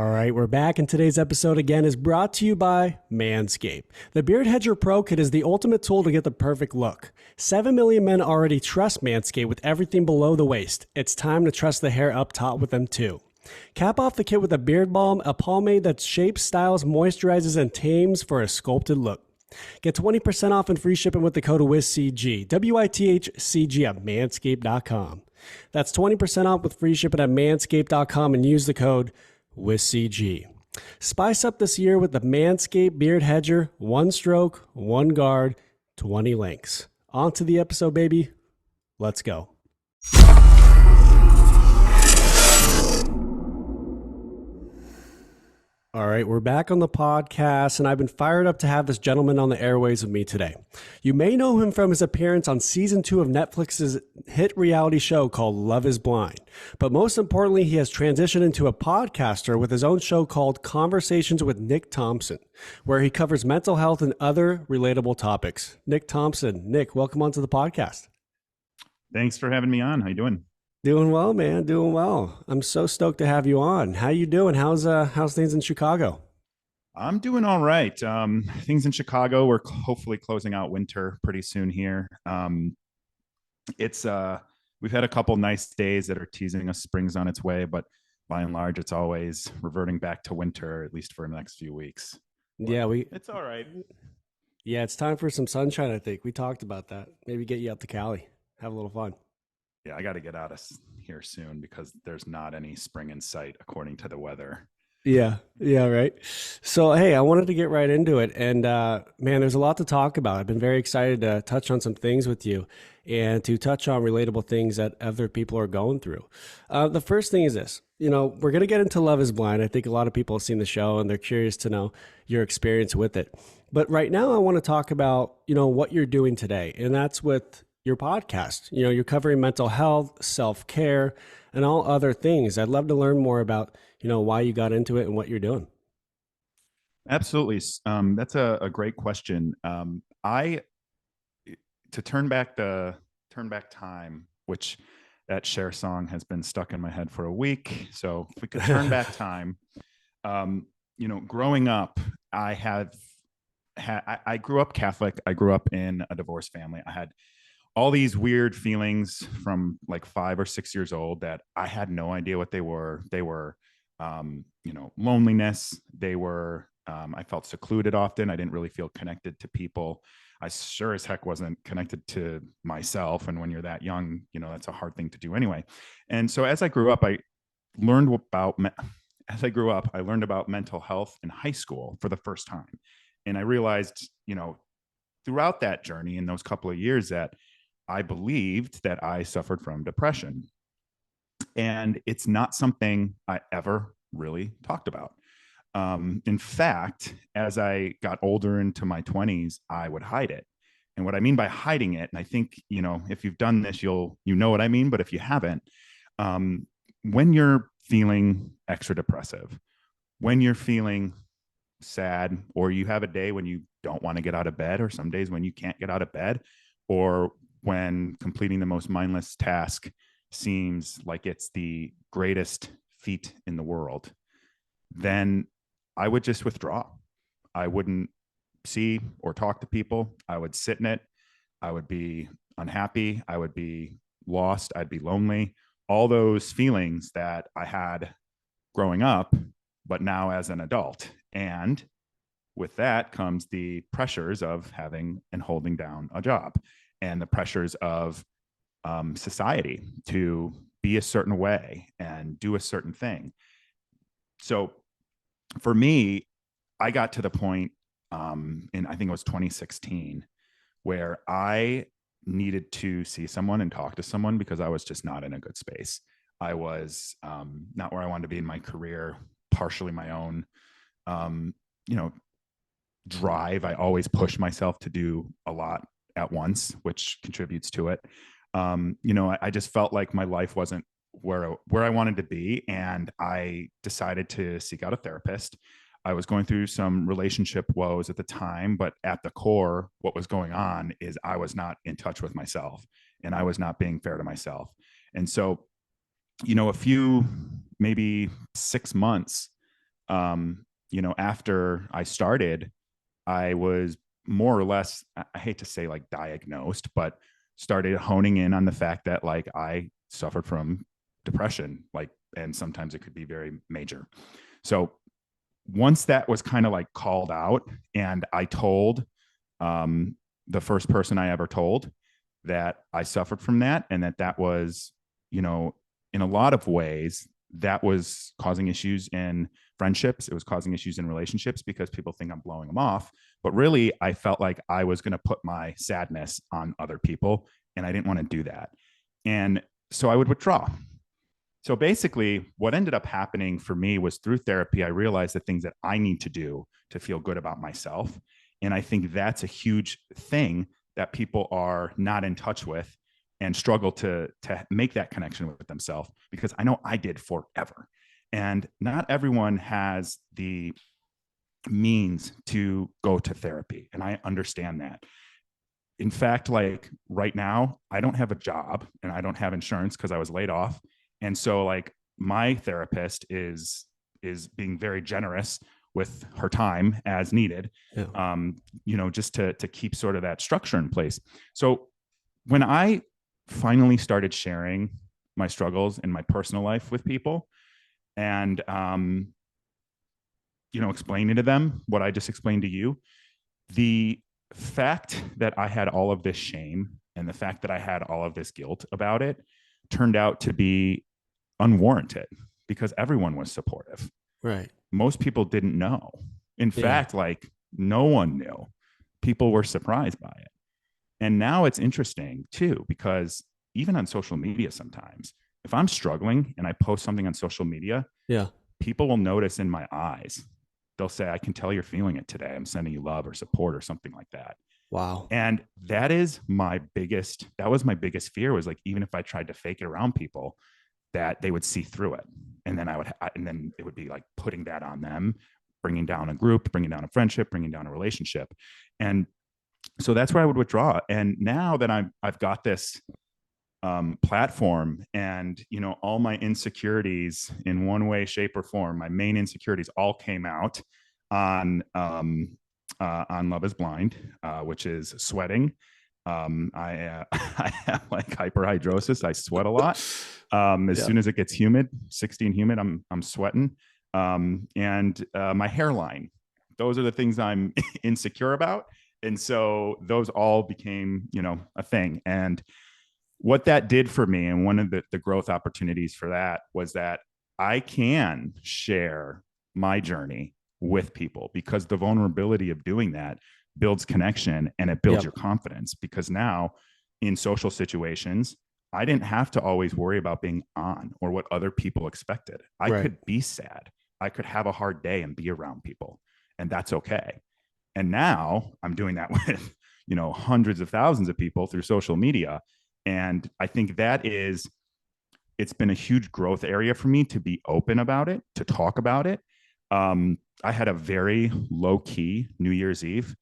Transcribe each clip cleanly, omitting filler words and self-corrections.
All right, we're back, and today's episode again is brought to you by Manscaped. The Beard Hedger Pro Kit is the ultimate tool to get the perfect look. 7 million men already trust Manscaped with everything below the waist. It's time to trust the hair up top with them too. Cap off the kit with a beard balm, a pomade that shapes, styles, moisturizes, and tames for a sculpted look. Get 20% off and free shipping with the code WITHCG, WITHCG at manscaped.com. That's 20% off with free shipping at manscaped.com and use the code WITHCG. Spice up this year with the Manscaped Beard Hedger, one stroke, one guard, 20 links. On to the episode, baby. Let's go. All right, we're back on the podcast, and I've been fired up to have this gentleman on the airways with me today. You may know him from his appearance on season 2 of Netflix's hit reality show called Love is Blind. But most importantly, he has transitioned into a podcaster with his own show called Conversations with Nick Thompson, where he covers mental health and other relatable topics. Nick Thompson. Nick, welcome onto the podcast. Thanks for having me on. How you doing? Doing well, man. Doing well. I'm so stoked to have you on. How you doing? How's things in Chicago? I'm doing all right. Things in Chicago, we're hopefully closing out winter pretty soon here. It's we've had a couple nice days that are teasing us spring's on its way, but by and large, it's always reverting back to winter, at least for the next few weeks. But Yeah, it's all right. Yeah, it's time for some sunshine, I think. We talked about that. Maybe get you out to Cali. Have a little fun. Yeah, I got to get out of here soon because there's not any spring in sight according to the weather. Yeah, right. So, hey, I wanted to get right into it. And man, there's a lot to talk about. I've been very excited to touch on some things with you and to touch on relatable things that other people are going through. The first thing is this. We're going to get into Love is Blind. I think a lot of people have seen the show and they're curious to know your experience with it. But right now, I want to talk about, what you're doing today. And that's with your podcast. You're covering mental health, self-care, and all other things. I'd love to learn more about, why you got into it and what you're doing. Absolutely. That's a great question. I to turn back time, which that Cher song has been stuck in my head for a week. So if we could turn back time, growing up, I grew up Catholic. I grew up in a divorced family. I had all these weird feelings from like 5 or 6 years old that I had no idea what they were. They were, loneliness. They were, I felt secluded often. I didn't really feel connected to people. I sure as heck wasn't connected to myself. And when you're that young, that's a hard thing to do anyway. And so as I grew up, I learned about mental health in high school for the first time. And I realized, throughout that journey in those couple of years that I believed that I suffered from depression. And it's not something I ever really talked about. In fact, as I got older into my 20s, I would hide it. And what I mean by hiding it, and I think, if you've done this, you know what I mean. But if you haven't, when you're feeling extra depressive, when you're feeling sad, or you have a day when you don't want to get out of bed, or some days when you can't get out of bed, or when completing the most mindless task seems like it's the greatest feat in the world, then I would just withdraw. I wouldn't see or talk to people. I would sit in it. I would be unhappy. I would be lost. I'd be lonely. All those feelings that I had growing up, but now as an adult. And with that comes the pressures of having and holding down a job, and the pressures of society to be a certain way and do a certain thing. So for me, I got to the point in, I think it was 2016, where I needed to see someone and talk to someone because I was just not in a good space. I was not where I wanted to be in my career, partially my own, drive. I always push myself to do a lot at once, which contributes to it. I just felt like my life wasn't where I wanted to be. And I decided to seek out a therapist. I was going through some relationship woes at the time, but at the core, what was going on is I was not in touch with myself, and I was not being fair to myself. And so, a few, maybe 6 months after I started, I was more or less, I hate to say like diagnosed, but started honing in on the fact that like I suffered from depression, like, and sometimes it could be very major. So once that was kind of like called out, and I told um, the first person I ever told that I suffered from that, and that was, you know, in a lot of ways, that was causing issues in friendships. It was causing issues in relationships because people think I'm blowing them off. But really, I felt like I was going to put my sadness on other people, and I didn't want to do that. And so I would withdraw. So basically, what ended up happening for me was through therapy, I realized the things that I need to do to feel good about myself. And I think that's a huge thing that people are not in touch with and struggle to make that connection with themselves, because I know I did forever. And not everyone has the means to go to therapy. And I understand that. In fact, like right now, I don't have a job and I don't have insurance because I was laid off. And so like my therapist is being very generous with her time as needed, Yeah. just to keep sort of that structure in place. So when I finally started sharing my struggles in my personal life with people, and explaining to them what I just explained to you, the fact that I had all of this shame and the fact that I had all of this guilt about it turned out to be unwarranted, because everyone was supportive. Right. Most people didn't know. In Yeah. fact, like no one knew. People were surprised by it. And now it's interesting too, because even on social media, sometimes if I'm struggling and I post something on social media, Yeah. people will notice in my eyes. They'll say, I can tell you're feeling it today. I'm sending you love or support or something like that. Wow. And that was my biggest fear, was like, even if I tried to fake it around people, that they would see through it. And then it would be like putting that on them, bringing down a group, bringing down a friendship, bringing down a relationship. And so that's where I would withdraw. And now that I've got this platform, and all my insecurities in one way, shape, or form, my main insecurities all came out on Love Is Blind, which is sweating. I have like hyperhidrosis. I sweat a lot. As soon as it gets humid, 60 and humid, I'm sweating. And my hairline. Those are the things I'm insecure about. And so those all became, a thing. And what that did for me, and one of the growth opportunities for that, was that I can share my journey with people, because the vulnerability of doing that builds connection and it builds your confidence. Because now in social situations, I didn't have to always worry about being on or what other people expected. I could be sad. I could have a hard day and be around people, and that's okay. And now I'm doing that with, hundreds of thousands of people through social media. And I think it's been a huge growth area for me to be open about it, to talk about it. I had a very low key New Year's Eve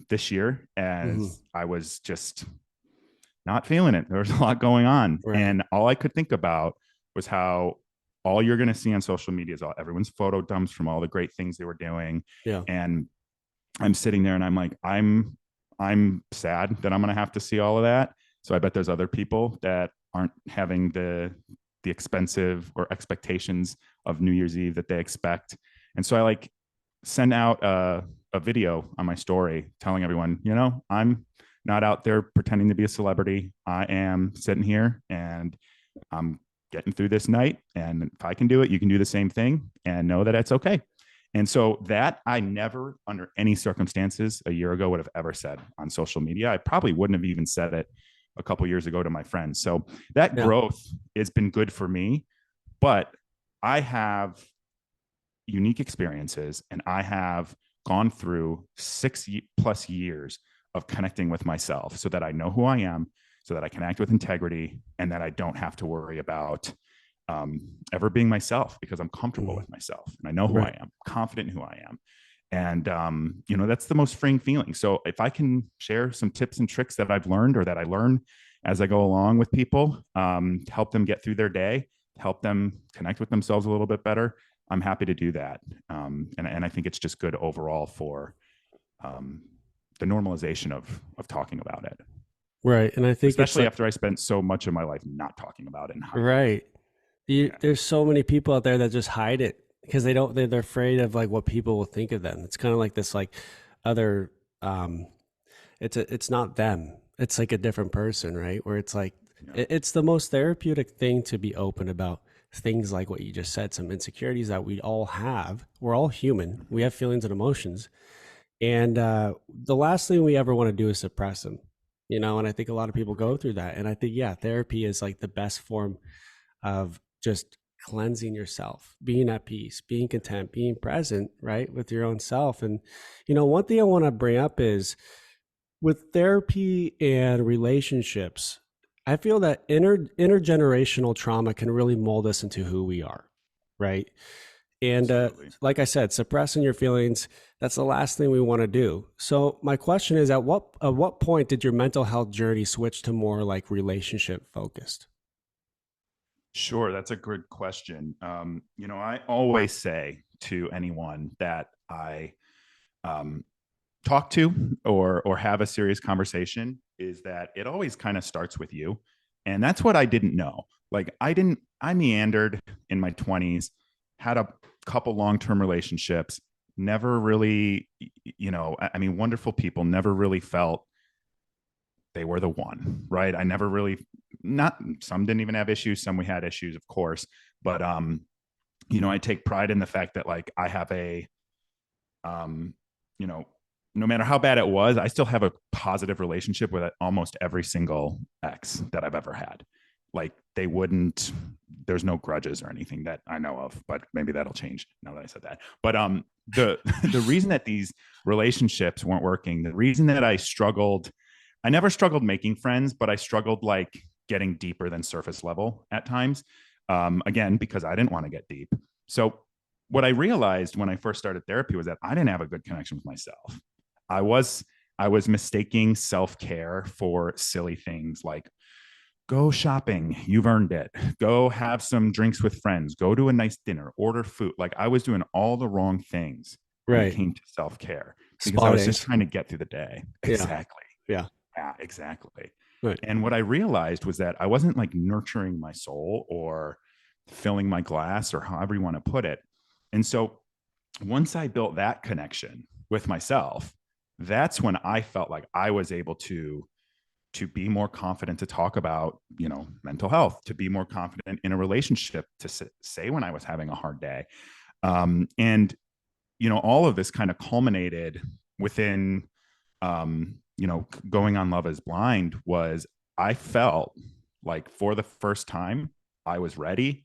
this year, as I was just not feeling it. There was a lot going on. Right. And all I could think about was how all you're going to see on social media is everyone's photo dumps from all the great things they were doing. Yeah. And I'm sitting there and I'm like, I'm sad that I'm going to have to see all of that. So I bet there's other people that aren't having the expensive or expectations of New Year's Eve that they expect. And so I like send out a video on my story telling everyone, I'm not out there pretending to be a celebrity. I am sitting here and I'm getting through this night. And if I can do it, you can do the same thing, and know that it's okay. And so that I never, under any circumstances, a year ago would have ever said on social media. I probably wouldn't have even said it a couple of years ago to my friends. So that growth has been good for me, but I have unique experiences, and I have gone through 6+ years of connecting with myself so that I know who I am, so that I can act with integrity, and that I don't have to worry about ever being myself, because I'm comfortable with myself and I know who I am, confident in who I am. And, that's the most freeing feeling. So if I can share some tips and tricks that I've learned, or that I learn as I go along with people, to help them get through their day, help them connect with themselves a little bit better, I'm happy to do that. And I think it's just good overall for um, the normalization of talking about it, Right. And I think it's especially like, after I spent so much of my life not talking about it and hiding it. right. Yeah. There's so many people out there that just hide it because they're afraid of like what people will think of them. It's kind of like this like other um it's not them. It's like a different person, right? Where it's like Yeah. it's the most therapeutic thing to be open about things like what you just said, some insecurities that we all have. We're all human. We Mhm. have feelings and emotions. And the last thing we ever want to do is suppress them. And I think a lot of people go Right. through that. And I think, yeah, therapy is like the best form of just cleansing yourself, being at peace, being content, being present, right, with your own self. And, one thing I want to bring up is with therapy and relationships, I feel that intergenerational trauma can really mold us into who we are, right? And Absolutely. like I said, suppressing your feelings, that's the last thing we want to do. So my question is at what point did your mental health journey switch to more like relationship focused? Sure, that's a good question. I always say to anyone that I um, talk to or have a serious conversation is that it always kind of starts with you, and that's what I didn't know. Like I meandered in my 20s, had a couple long-term relationships, never really, I mean, wonderful people, never really felt they were the one, right? I never really, not, some didn't even have issues, some we had issues, of course, but I take pride in the fact that like I have a um you know no matter how bad it was, I still have a positive relationship with almost every single ex that I've ever had. Like they wouldn't, there's no grudges or anything that I know of, but maybe that'll change now that I said that. But the the reason that these relationships weren't working, the reason that I never struggled making friends, but I struggled like getting deeper than surface level at times. Again, because I didn't want to get deep. So what I realized when I first started therapy was that I didn't have a good connection with myself. I was I was mistaking self-care for silly things like go shopping, you've earned it. Go have some drinks with friends, go to a nice dinner, order food. Like I was doing all the wrong things when it Right. came to self-care because I Spa was just days. trying to get through the day. Yeah. Exactly. Yeah. Yeah, exactly. Right. And what I realized was that I wasn't like nurturing my soul or filling my glass or however you want to put it. And so once I built that connection with myself, that's when I felt like I was able to be more confident to talk about, mental health, to be more confident in a relationship, to say when I was having a hard day. And all of this kind of culminated within going on Love is Blind was I felt like for the first time I was ready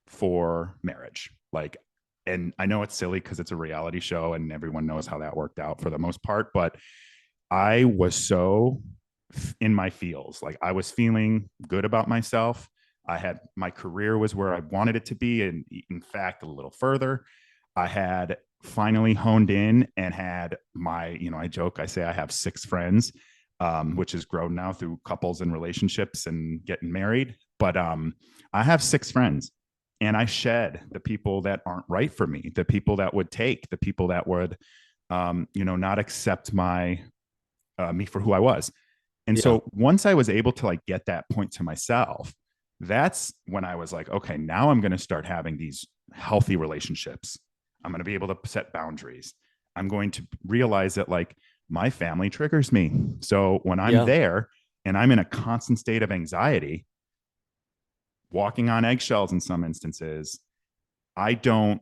for marriage. Like, and I know it's silly because it's a reality show and everyone knows how that worked out for the most part, but I was so in my feels. Like I was feeling good about myself. I had my career was where I wanted it to be, and in fact, a little further. I had finally honed in and had my, I joke, I say I have 6 friends, which has grown now through couples and relationships and getting married. But I have 6 friends, and I shed the people that aren't right for me, the people that would take, the people that would, not accept my me for who I was. And Yeah. so once I was able to like get that point to myself, that's when I was like, okay, now I'm going to start having these healthy relationships. I'm going to be able to set boundaries. I'm going to realize that like my family triggers me. So when I'm Yeah. there and I'm in a constant state of anxiety, walking on eggshells in some instances, I don't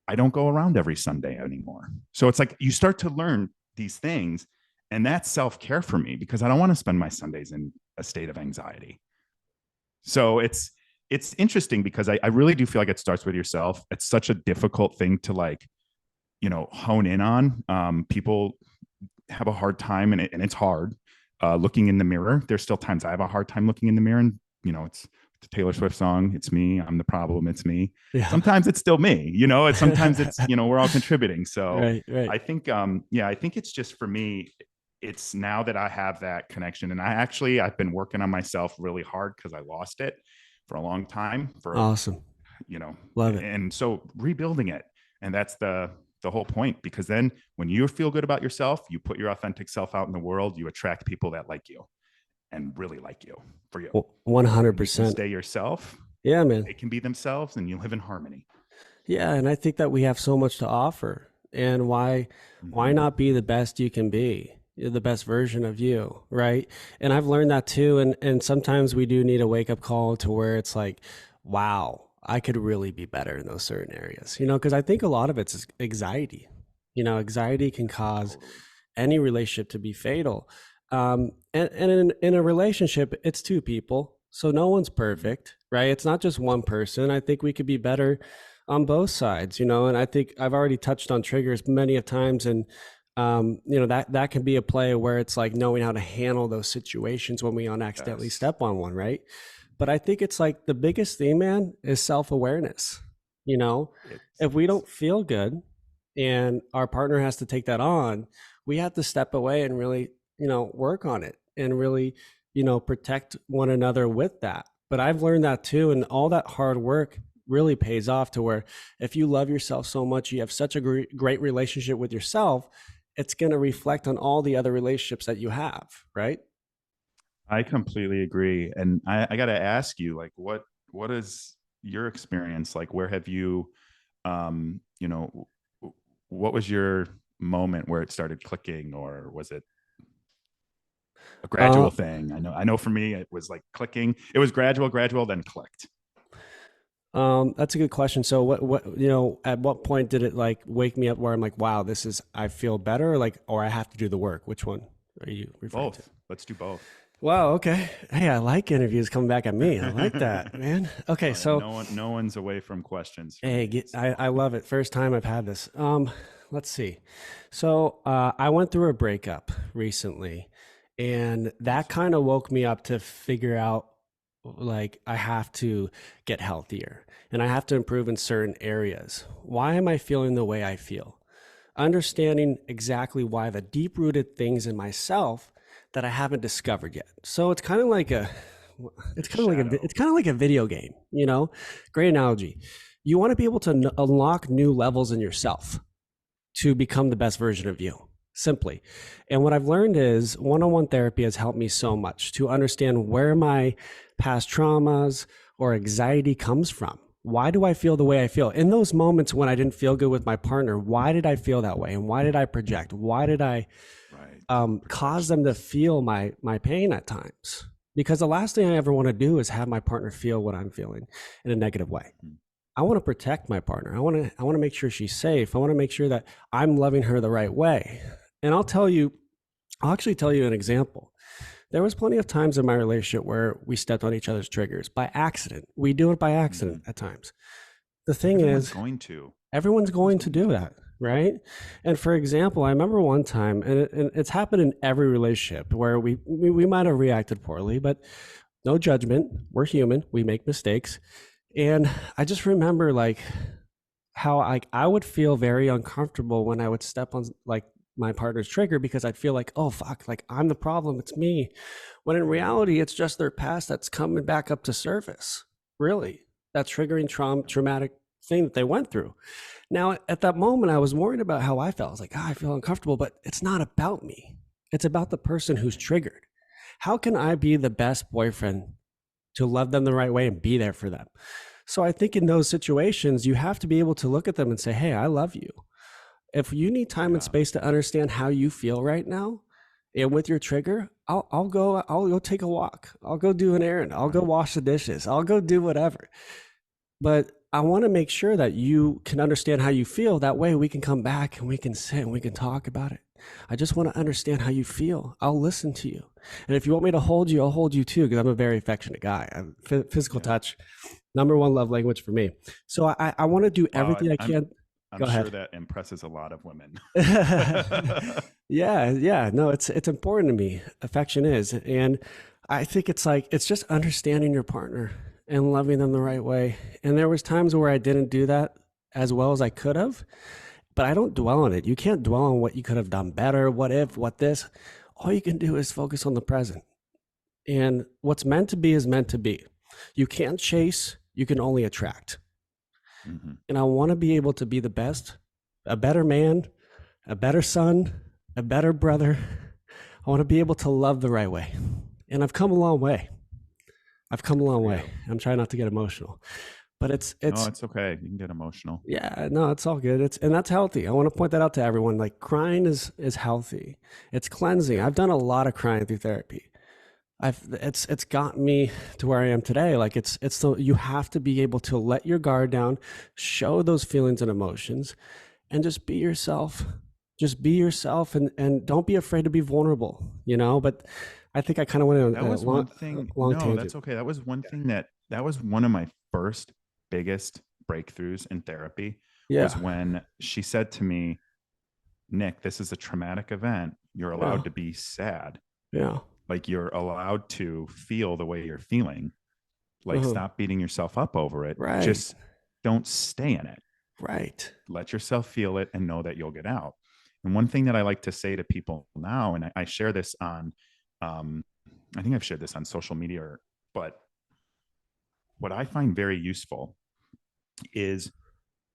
I don't go around every Sunday anymore. So it's like you start to learn these things, and that's self-care for me because I don't want to spend my Sundays in a state of anxiety. So it's interesting because I really do feel like it starts with yourself. It's such a difficult thing to like, hone in on. People have a hard time, and it's hard looking in the mirror. There's still times I have a hard time looking in the mirror, and it's the Taylor Swift song. It's me. I'm the problem. It's me. Yeah. Sometimes it's still me. Sometimes it's we're all contributing. So Right. Right. I think I think it's just for me. It's now that I have that connection, and I've been working on myself really hard because I lost it for a long time. For Awesome. you know, Love it. and so rebuilding it. And that's the whole point, because then when you feel good about yourself, you put your authentic self out in the world, you attract people that like you and really like you for you. When you can 100%. stay yourself, Yeah, man. they can be themselves, and you live in harmony. Yeah, and I think that we have so much to offer. And why Mm-hmm. not be the best you can be? You're the best version of you, right? And I've learned that too. And sometimes we do need a wake up call to where it's like, wow, I could really be better in those certain areas. Because I think a lot of it's anxiety. Anxiety can cause Totally. any relationship to be fatal. And in a relationship, it's two people. So no one's Mhm. perfect, right? It's not just one person. I think we could be better on both sides, and I think I've already touched on triggers many of times. And, that can be a play where it's like knowing how to handle those situations when we accidentally Yes. step on one, right? But I think it's like the biggest thing, man, is self-awareness. You know, It if we is. don't feel good and our partner has to take that on, we have to step away and really, work on it and really, protect one another with that. But I've learned that too. And all that hard work really pays off to where if you love yourself so much, you have such a great relationship with yourself, it's going to reflect on all the other relationships that you have, right? I completely agree. And I got to ask you, like, what is your experience like? Where have you, you know, what was your moment where it started clicking, or was it a Uh, gradual thing? I know for me, it was like clicking. It was gradual, then clicked. that's a good question. So at what point did it like wake me up where I'm like, wow, I feel better, or I have to do the work? Which one are you referring to? Both. Let's do both. Wow. Okay. Hey, I like interviews coming back at me. I like that, man. Okay. Oh yeah, So, no one's away from questions from hey, me. I So love it. First time I've had this. Let's see. So, I went through a breakup recently, and I'm that kind sorry. of woke me up to figure out like I have to get healthier and I have to improve in certain areas. Why am I feeling the way I feel? Understanding exactly why, the deep rooted things in myself that I haven't discovered yet. So Your shadow. it's kind of like a video game, Great analogy. You want to be able to unlock new levels in yourself to become the best version of you, simply. And what I've learned is one-on-one therapy has helped me so much to understand where my past traumas or anxiety comes from. Why do I feel the way I feel? In those moments when I didn't feel good with my partner, why did I feel that way? And why did I project? Why did I Right. cause them to Projections. feel my pain at times? Because the last thing I ever want to do is have my partner feel what I'm feeling in a negative way. Mhm. I want to protect my partner. I want to make sure she's safe. I want to make sure that I'm loving her the right way. And I'll actually tell you an example. There was plenty of times in my relationship where we stepped on each other's triggers by accident. We do it by accident Mhm. at times. The thing Everyone's is, going to. everyone's Everyone's going to going do to. that, right? And for example, I remember one time, and it's happened in every relationship where we might have reacted poorly, but no judgment. We're human. We make mistakes. And I just remember like how I would feel very uncomfortable when I would step on like my partner's trigger because I'd feel like, oh fuck, like I'm the problem, it's me. When in Mhm. reality, it's just their past that's coming back up to surface. Really, that triggering traumatic thing that they went through. Now, at that moment, I was worried about how I felt. I was like, I feel uncomfortable, but it's not about me. It's about the person who's Right. triggered. How can I be the best boyfriend to love them the right way and be there for them? So I think in those situations, you have to be able to look at them and say, hey, I love you. If you need time and Yeah. space to understand how you feel right now and with your trigger, I'll go take a walk. I'll go do an errand. I'll go Right. wash the dishes. I'll go do whatever. But I want to make sure that you can understand how you feel. That way we can come back and we can sit and we can talk about it. I just want to understand how you feel. I'll listen to you. And if you want me to hold you, I'll hold you too, because I'm a very affectionate guy. Physical Yeah. touch, number one love language for me. So I want to do Wow. everything I I'm can. I'm Go sure ahead. that impresses a lot of women. Yeah, yeah. No, it's important to me. Affection is. And I think it's like it's just understanding your partner and loving them the right way. And there was times where I didn't do that as well as I could have, but I don't dwell on it. You can't dwell on what you could have done better, what if, what this. All you can do is focus on the present. And what's meant to be is meant to be. You can't chase, you can only attract. Mhm. And I want to be able to be the best, a better man, a better son, a better brother. I want to be able to love the right way. And I've come a long way. I've come a Good long for way. you. I'm trying not to get emotional, but No, it's it's okay. You can get emotional. yeah, no, it's all good. And that's healthy. I want to point that out to everyone. Like crying is healthy. It's cleansing. Yeah. I've done a lot of crying through therapy. It's gotten me to where I am today. Like it's so you have to be able to let your guard down, show those feelings and emotions, and just be yourself. Just be yourself, and don't be afraid to be vulnerable. But I think I kind of went on That was one thing. long No, tangent. that's okay. That was one thing that was one of my first biggest breakthroughs in therapy was Yeah, when she said to me, Nick, this is a traumatic event. You're yeah, allowed to be sad. yeah. Like you're allowed to feel the way you're feeling. Like Uh-huh. stop beating yourself up over it. Right, Just don't stay in it. right. Let yourself feel it and know that you'll get out. And one thing that I like to say to people now, and I share this on, um, I think I've shared this on social media, but what I find very useful is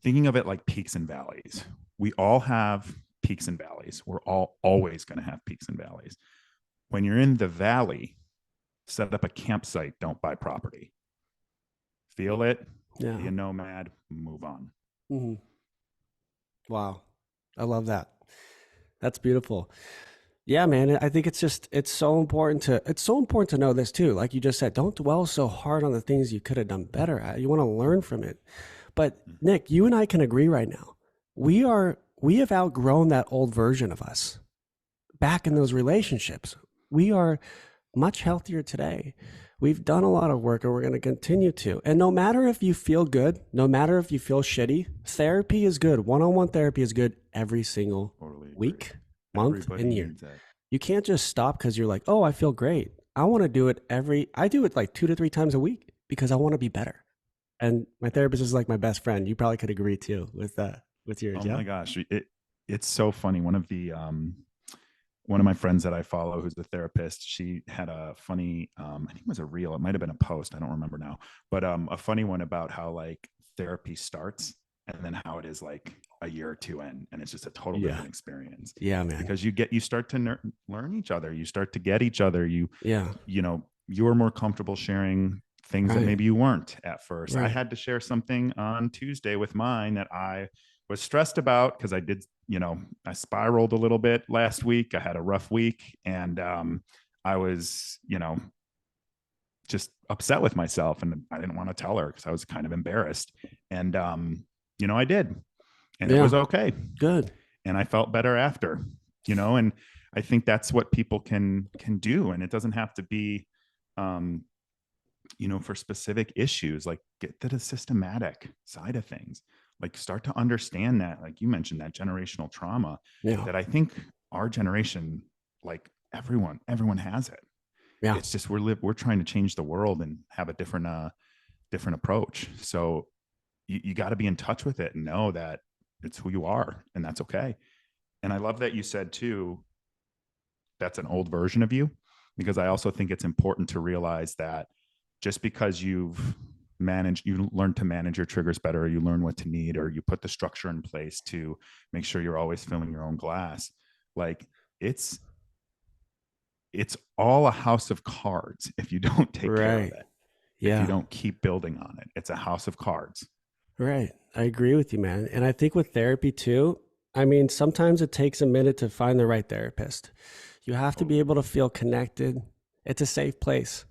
thinking of it like peaks and valleys. We all have peaks and valleys. We're all always going to have peaks and valleys. When you're in the valley, set up a campsite, don't buy property. Feel it, be Yeah. a nomad, move on. Hmm. Wow, I love that. That's beautiful. Yeah, man. I think it's so important to know this too. Like you just said, don't dwell so hard on the things you could have done better at. You want to learn from it. But Nick, you and I can agree right now. We have outgrown that old version of us back in those Absolutely. relationships. We are much healthier today. We've done a lot of work and we're going to continue to. And no matter if you feel good, no matter if you feel shitty, therapy is good. One on one therapy is good every single Totally agree. week, month, Everybody and year. needs that. You can't just stop because you're like, oh, I feel great. I do it like 2 to 3 times a week because I want to be better. And my therapist is like my best friend. You probably could agree too with yours. Oh Yeah. my gosh, it's so funny. One of my friends that I follow, who's a therapist, she had a funny, I think it was a reel. It might have been a post. I don't remember now, but a funny one about how like therapy starts and then how it is like a year or two in, and it's just a total Yeah. different experience Yeah, man. because you start to learn each other. You start to get each other. Yeah. You're more comfortable sharing things that Right. maybe you weren't at first. I Right. had to share something on Tuesday with mine that I was stressed about because I spiraled a little bit last week. I had a rough week and I was, just upset with myself and I didn't want to tell her because I was kind of embarrassed. And, I did, and it Yeah. was okay. Good. And I felt better after, and I think that's what people can do. And it doesn't have to be, um, for specific issues, like get to the systematic side of things, like start to understand that, like you mentioned, that generational trauma Yeah. that I think our generation, like everyone has it. Yeah. It's just we're trying to change the world and have a different approach. So you got to be in touch with it and know that it's who you are and that's okay. And I love that you said too, that's an old version of you, because I also think it's important to realize that just because you learn to manage your triggers better, or you learn what to need, or you put the structure in place to make sure you're always filling your own glass, like it's it's all a house of cards if you don't take care of Right. it. If you Yeah. don't keep building on it, it's a house of cards. Right. I agree with you, man. And I think with therapy too, I mean, sometimes it takes a minute to find the right therapist. You have to be Totally. able to feel connected. It's a safe place.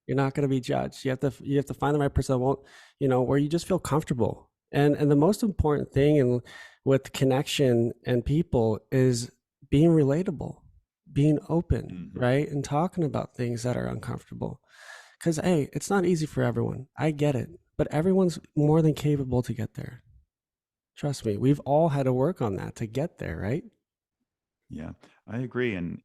You're not going to be judged. You have to find the right person that won't, where you just feel comfortable. And the most important thing with connection and people is being relatable, being open, Mm-hmm. right? And talking about things that are uncomfortable. Because, hey, it's not easy for everyone. I get it. But everyone's more than capable to get there. Trust me, we've all had to work on that to get there, right? Yeah, I agree. And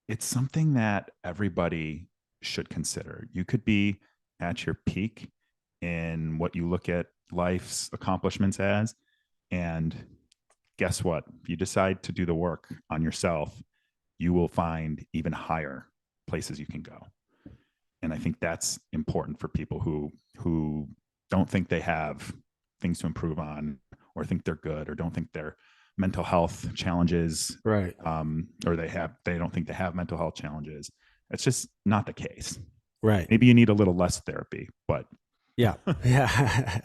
it's something that everybody should consider. You could be at your peak in what you look at life's accomplishments as. And guess what? If you decide to do the work on yourself, you will find even higher places you can go. And I think that's important for people who don't think they have things to improve on, or think they're good, or don't think their mental health challenges, Right. or they don't think they have mental health challenges. It's just not the case. Right. Maybe you need a little less therapy, but Yeah. Yeah.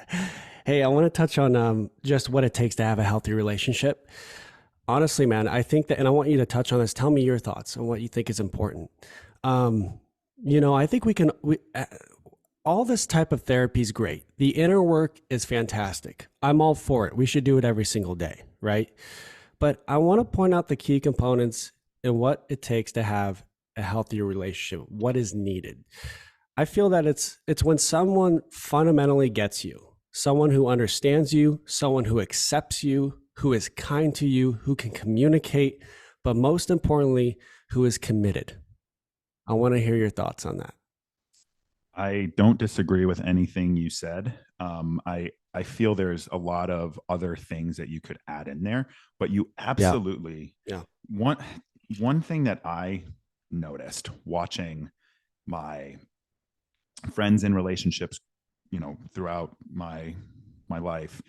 Hey, I want to touch on just what it takes to have a healthy relationship. Honestly, man, I think that, and I want you to touch on this. Tell me your thoughts on what you think is important. Um, I think all this type of therapy is great. The inner work is fantastic. I'm all for it. We should do it every single day, right? But I want to point out the key components and what it takes to have a healthier relationship, what is needed. I feel that it's when someone fundamentally gets you, someone who understands you, someone who accepts you, who is kind to you, who can communicate, but most importantly, who is committed. I want to hear your thoughts on that. I don't disagree with anything you said. I feel there's a lot of other things that you could add in there, but you Yeah. absolutely Yeah. one thing that I noticed watching my friends in relationships, throughout my life,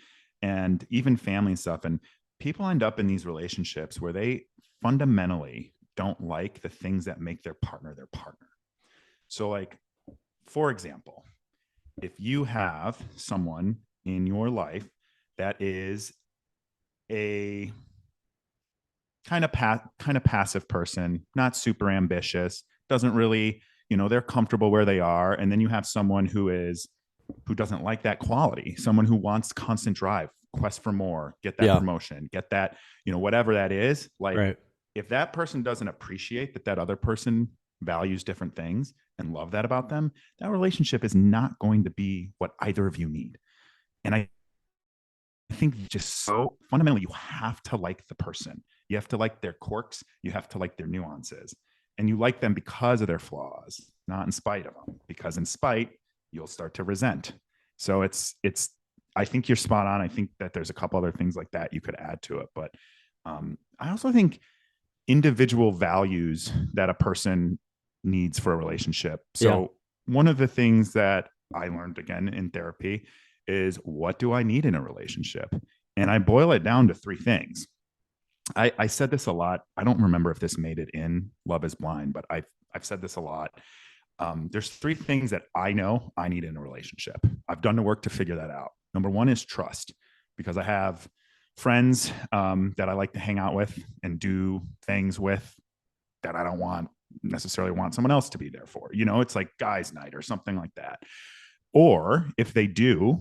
and even family and stuff, and people end up in these relationships where they fundamentally don't like the things that make their partner their partner. So, like, for example, if you have someone in your life that is a kind of passive person, not super ambitious, doesn't really, they're comfortable where they are, and then you have someone who doesn't like that quality, someone who wants constant drive, quest for more, get that Yeah. promotion, get that, whatever that is, like, Right. if that person doesn't appreciate that other person values different things and love that about them, that relationship is not going to be what either of you need. And I think just so fundamentally, you have to like the person. You have to like their quirks. You have to like their nuances. And you like them because of their flaws, not in spite of them. Because in spite, you'll start to resent. So I think you're spot on. I think that there's a couple other things like that you could add to it. But I also think individual values that a person needs for a relationship. So one of the things that I learned again in therapy is, what do I need in a relationship? And I boil it down to three things. I said this a lot. I don't remember if this made it in Love is Blind, but I've said this a lot. There's three things that I know I need in a relationship. I've done the work to figure that out. Number one is trust, because I have friends that I like to hang out with and do things with that I don't necessarily want someone else to be there for. It's like guys' night or something like that. Or if they do,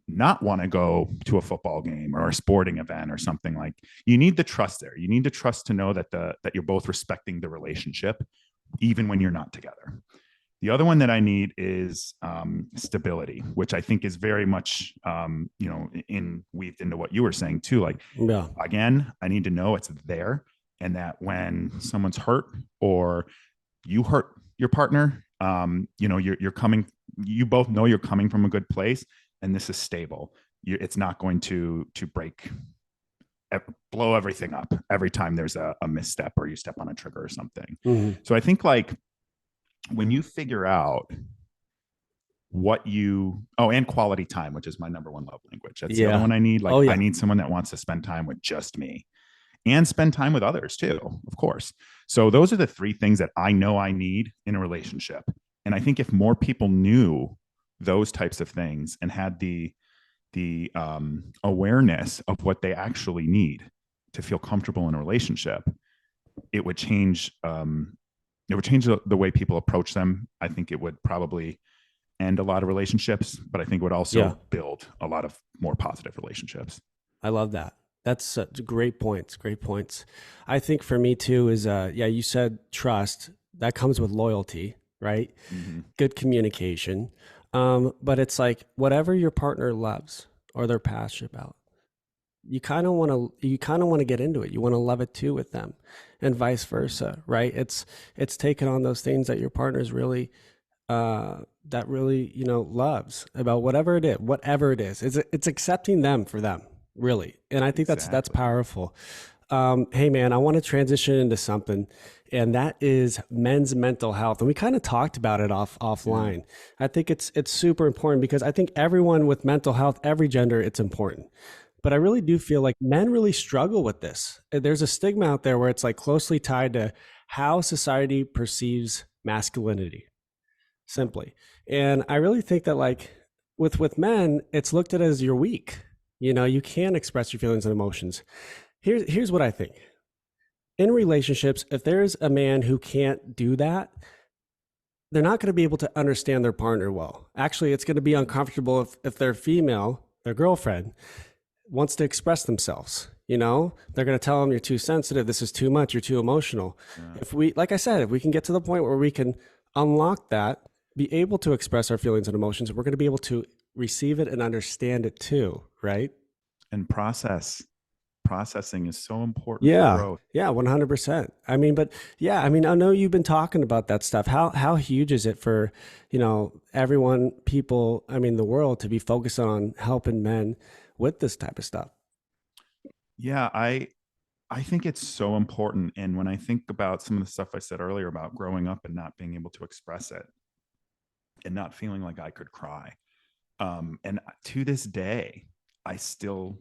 not want to go to a football game or a sporting event or something, like, you need the trust there. You need the trust to know that you're both respecting the relationship, even when you're not together. The other one that I need is stability, which I think is very much, weaved into what you were saying too. Like, again, I need to know it's there, and that when someone's hurt or you hurt your partner, you both know you're coming from a good place, and this is stable. It's not going to blow everything up every time there's a misstep or you step on a trigger or something. Mm-hmm. So I think, like, when you figure out and quality time, which is my number one love language. That's the other one I need. Like, I need someone that wants to spend time with just me and spend time with others too, of course. So those are the three things that I know I need in a relationship. And I think if more people knew those types of things and had the awareness of what they actually need to feel comfortable in a relationship, it would change the way people approach them. I think it would probably end a lot of relationships, but I think it would also build a lot of more positive relationships. I love that. That's great points. Great points. I think for me too is, you said trust. That comes with loyalty, right? Mm-hmm. Good communication. But it's like, whatever your partner loves or they're passionate about, you kind of want to get into it. You want to love it too with them, and vice versa, right? It's taking on those things that your partner's really loves about whatever it is. It's accepting them for them, really. And I think that's powerful. Hey man, I want to transition into something, and that is men's mental health. And we kind of talked about it Yeah. offline. I think it's super important because I think everyone with mental health, every gender, it's important. But I really do feel like men really struggle with this. There's a stigma out there where it's like closely tied to how society perceives masculinity, Yeah. simply. And I really think that like with men, it's looked at as you're weak. You know, you can't express your feelings and emotions. Here's what I think. In relationships, if there's a man who can't do that, they're not going to be able to understand their partner well. Actually, it's going to be uncomfortable if their female, their girlfriend, wants to express themselves. You know, they're going to tell them you're too sensitive. This is too much. You're too emotional. Yeah. If we, like I said, if we can get to the point where we can unlock that, be able to express our feelings and emotions, we're going to be able to receive it and understand it too, right? And processing is so important for Yeah. growth. Yeah, 100%. I mean, but yeah, I mean, I know you've been talking about that stuff. How huge is it for, everyone, people, I mean, the world to be focused on helping men with this type of stuff? Yeah, I think it's so important. And when I think about some of the stuff I said earlier about growing up and not being able to express it and not feeling like I could cry, and to this day, I still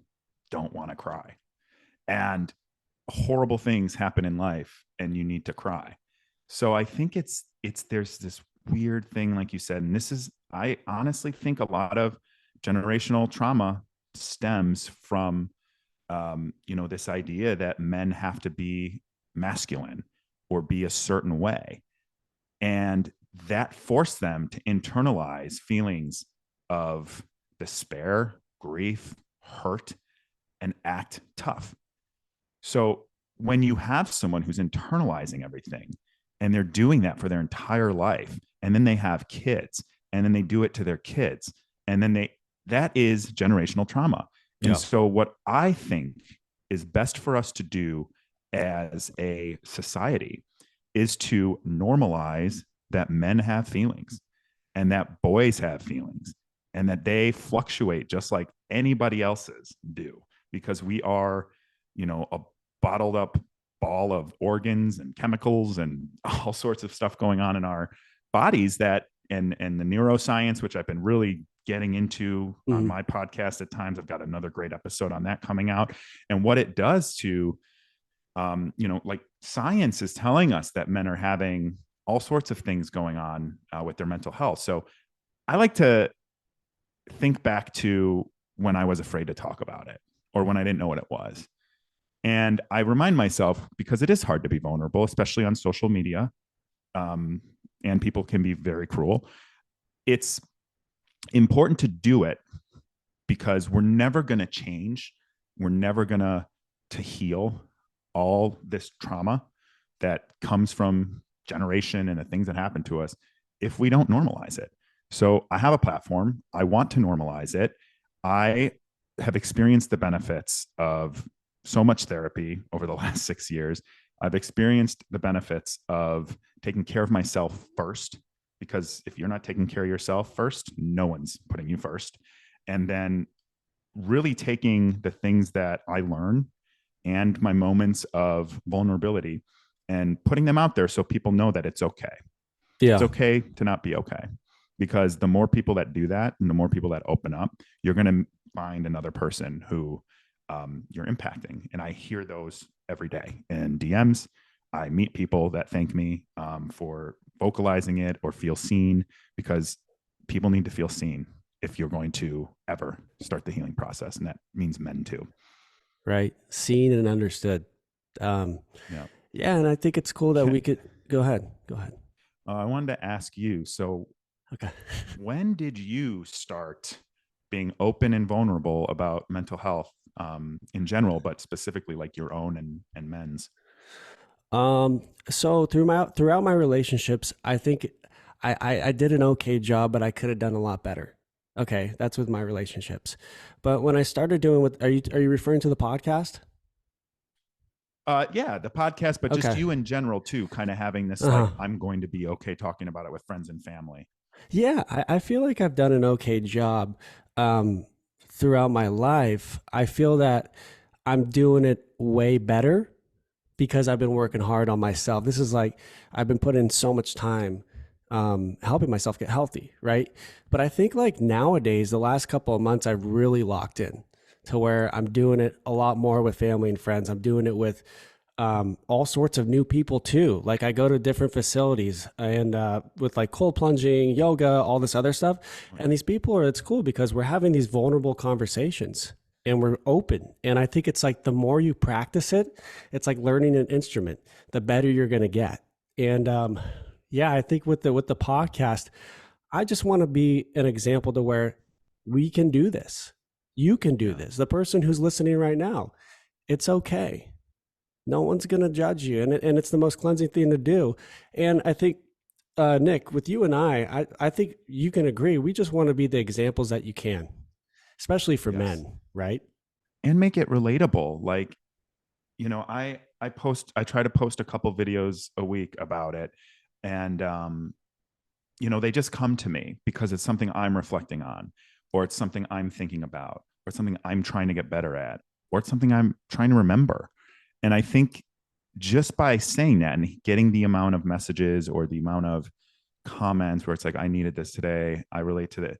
don't want to cry. And horrible things happen in life, and you need to cry. So I think it's there's this weird thing, like you said, and this is I honestly think a lot of generational trauma stems from this idea that men have to be masculine or be a certain way. And that forced them to internalize feelings of despair, grief, hurt, and act tough. So when you have someone who's internalizing everything and they're doing that for their entire life, and then they have kids, and then they do it to their kids, and then that is generational trauma. And Yeah. so, what I think is best for us to do as a society is to normalize that men have feelings and that boys have feelings and that they fluctuate just like anybody else's do, because we are, a bottled up ball of organs and chemicals and all sorts of stuff going on in our bodies that and the neuroscience, which I've been really getting into on Mhm. my podcast at times. I've got another great episode on that coming out, and what it does to like science is telling us that men are having all sorts of things going on with their mental health. So I like to think back to when I was afraid to talk about it or when I didn't know what it was. And I remind myself, because it is hard to be vulnerable, especially on social media, um, and people can be very cruel. It's important to do it because we're never going to change. We're never going to heal all this trauma that comes from generation and the things that happen to us if we don't normalize it. So I have a platform. I want to normalize it. I have experienced the benefits of so much therapy over the last 6 years. I've experienced the benefits of taking care of myself first, because if you're not taking care of yourself first, no one's putting you first. And then really taking the things that I learn and my moments of vulnerability and putting them out there so people know that it's okay. It's Yeah. okay to not be okay, because the more people that do that and the more people that open up, you're going to find another person who you're impacting. And I hear those every day in DMs. I meet people that thank me for vocalizing it or feel seen, because people need to feel seen if you're going to ever start the healing process. And that means men too. Right. Seen and understood. Um, Yeah. yeah. And I think it's cool that we could go ahead. Go ahead. I wanted to ask you, so Okay. when did you start being open and vulnerable about mental health in general, but specifically like your own and men's? So throughout my relationships, I think I did an okay job, but I could have done a lot better. Okay, that's with my relationships. But when I started doing what are you referring to the podcast? Yeah, the podcast, but just Okay. you in general too, kind of having this like, Uh-huh. I'm going to be okay talking about it with friends and family. Yeah, I feel like I've done an okay job um, throughout my life. I feel that I'm doing it way better because I've been working hard on myself. This is like, I've been putting in so much time helping myself get healthy, right? But I think like nowadays, the last couple of months, I've really locked in to where I'm doing it a lot more with family and friends. I'm doing it with all sorts of new people too. Like I go to different facilities and with like cold plunging, yoga, all this other stuff. And these people are, it's cool because we're having these vulnerable conversations and we're open. And I think it's like the more you practice it, it's like learning an instrument, the better you're going to get. And yeah, I think with the podcast, I just want to be an example to where we can do this. You can do Yeah. this. The person who's listening right now, it's okay. No one's going to judge you. And it's the most cleansing thing to do. And I think, Nick, with you and I think you can agree. We just want to be the examples that you can, especially for Yes. men, right? And make it relatable. Like, I try to post a couple videos a week about it. And, they just come to me because it's something I'm reflecting on, or it's something I'm thinking about, or it's something I'm trying to get better at, or it's something I'm trying to remember. And I think just by saying that and getting the amount of messages or the amount of comments where it's like, I needed this today, I relate to it,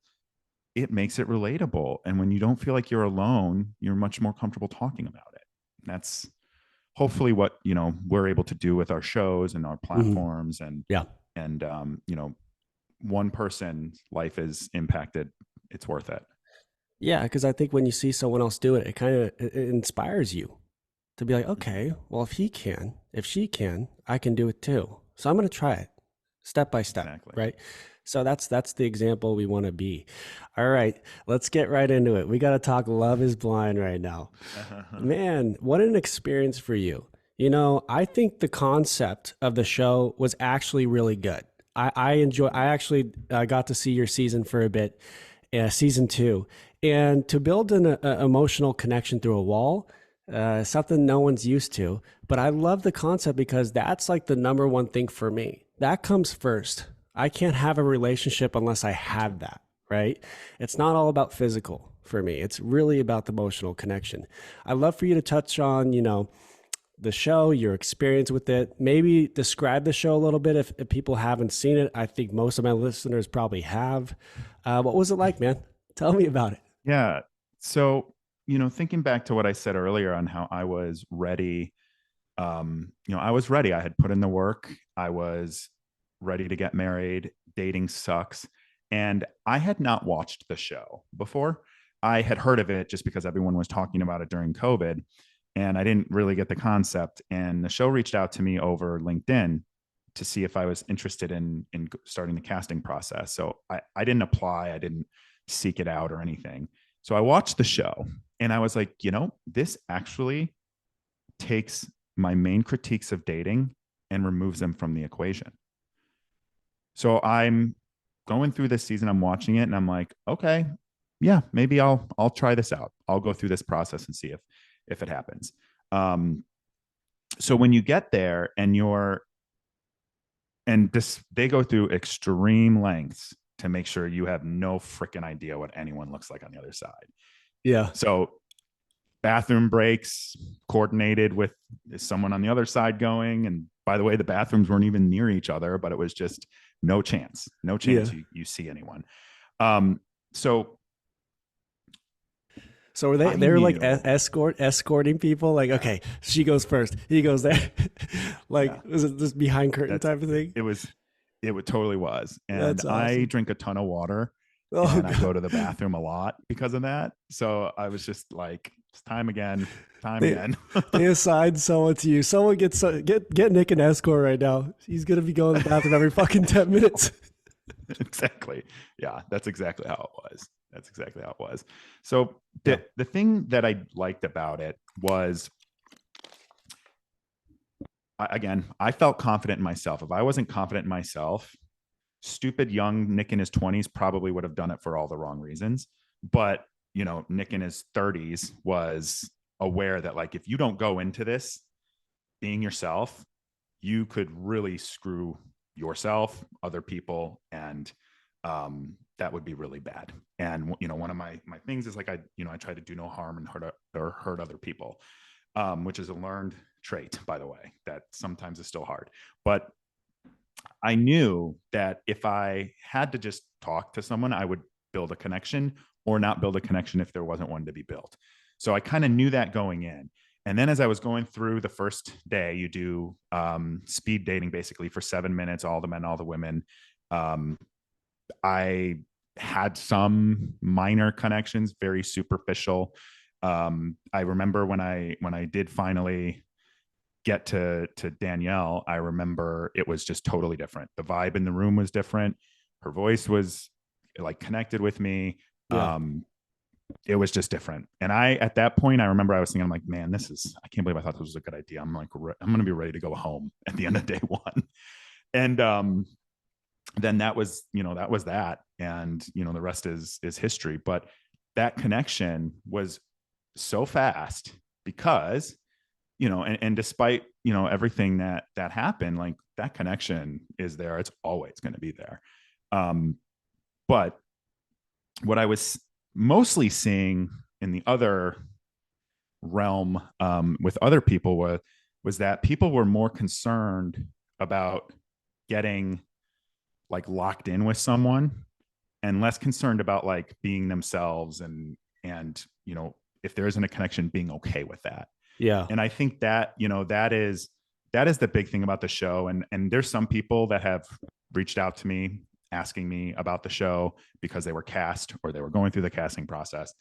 it makes it relatable. And when you don't feel like you're alone, you're much more comfortable talking about it. That's hopefully what, we're able to do with our shows and our Mm-hmm. platforms, and Yeah. and one person's life is impacted, it's worth it. Yeah. Because I think when you see someone else do it, it kind of it inspires you to be like, Mhm. okay, well, if he can, if she can, I can do it too. So I'm going to try it step by step, Exactly. right? So that's the example we want to be. All right, let's get right into it. We got to talk Love is Blind right now. Man, what an experience for you. I think the concept of the show was actually really good. I actually got to see your season for a bit, season two, and to build an emotional connection through a wall, something no one's used to. But I love the concept because that's like the number one thing for me. That comes first. I can't have a relationship unless I Me too. have that, right? It's not all about physical for me. It's really about the emotional connection. I'd love for you to touch on, the show, your experience with it. Maybe describe the show a little bit if people haven't seen it. I think most of my listeners probably have. What was it like, man? Tell me about it. Yeah. So, thinking back to what I said earlier on how I was ready, I was ready. I had put in the work. I was ready to get married. Dating sucks. And I had not watched the show before. I had heard of it just because everyone was talking about it during COVID, and I didn't really get the concept. And the show reached out to me over LinkedIn to see if I was interested in starting the casting process. So I didn't apply. I didn't seek it out or anything. So I watched the show and I was like, this actually takes my main critiques of dating and removes them from the equation. So I'm going through this season, I'm watching it and I'm like, okay, yeah, maybe I'll try this out. I'll go through this process and see if it happens. Um, so when you get there and they go through extreme lengths to make sure you have no freaking idea what anyone looks like on the other side. Yeah. So bathroom breaks coordinated with someone on the other side going. And by the way, the bathrooms weren't even near each other, but it was just no chance Yeah. you see anyone. Um, so So were they I they were like knew, escorting people like, yeah, okay, she goes first, he goes there. yeah, Like, was it this behind curtain that's, type of thing? it was, it totally was. And That's I awesome. drink a ton of water Oh and I go god. to the bathroom a lot because of that. So I was just like, it's time again, time They again. they assign someone to you. Someone get Nick an escort right now. He's gonna be going to the bathroom every fucking 10 minutes. Exactly. Yeah, that's exactly how it was. That's exactly how it was. So Yeah. the thing that I liked about it was, again, I felt confident in myself. If I wasn't confident in myself, stupid young Nick in his 20s probably would have done it for all the wrong reasons. But, Nick in his 30s was aware that, like, if you don't go into this being yourself, you could really screw yourself, other people, and that would be really bad. And one of my things is like I try to do no harm and hurt other people, which is a learned trait, by the way, that sometimes is still hard. But I knew that if I had to just talk to someone, I would build a connection or not build a connection if there wasn't one to be built. So I kind of knew that going in. And then as I was going through the first day, you do speed dating basically for 7 minutes, all the men, all the women. Um, I had some minor connections, very superficial. I remember when I did finally get to Danielle, I remember it was just totally different. The vibe in the room was different. Her voice was like connected with me. Yeah. It was just different. And at that point, I remember I was thinking, I'm like, man, I can't believe I thought this was a good idea. I'm like, I'm going to be ready to go home at the end of day one. And then that was that. And, the rest is history. But that connection was so fast because, and despite, everything that happened, like that connection is there. It's always going to be there. But what I was mostly seeing in the other realm with other people was that people were more concerned about getting like locked in with someone and less concerned about like being themselves and if there isn't a connection, being okay with that. Yeah. And I think that that is the big thing about the show. And there's some people that have reached out to me asking me about the show because they were cast or they were going through the casting process.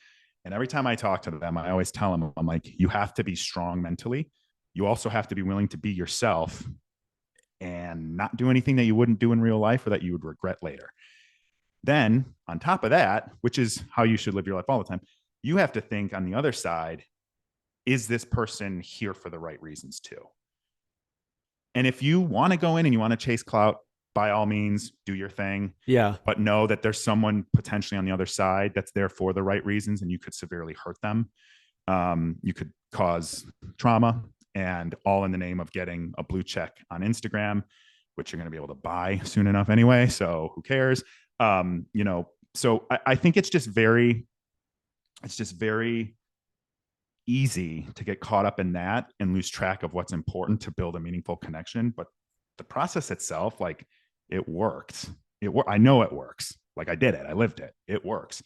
And every time I talk to them, I always tell them, I'm like, you have to be strong mentally. You also have to be willing to be yourself and not do anything that you wouldn't do in real life or that you would regret later. Then on top of that, which is how you should live your life all the time, you have to think on the other side, is this person here for the right reasons too? And if you want to go in and you want to chase clout, by all means, do your thing. Yeah. But know that there's someone potentially on the other side that's there for the right reasons, and you could severely hurt them. You could cause trauma, and all in the name of getting a blue check on Instagram, which you're going to be able to buy soon enough anyway. So who cares? So I think it's just very easy to get caught up in that and lose track of what's important to build a meaningful connection. But the process itself, like it worked. I know it works. Like I did it. I lived it. It works.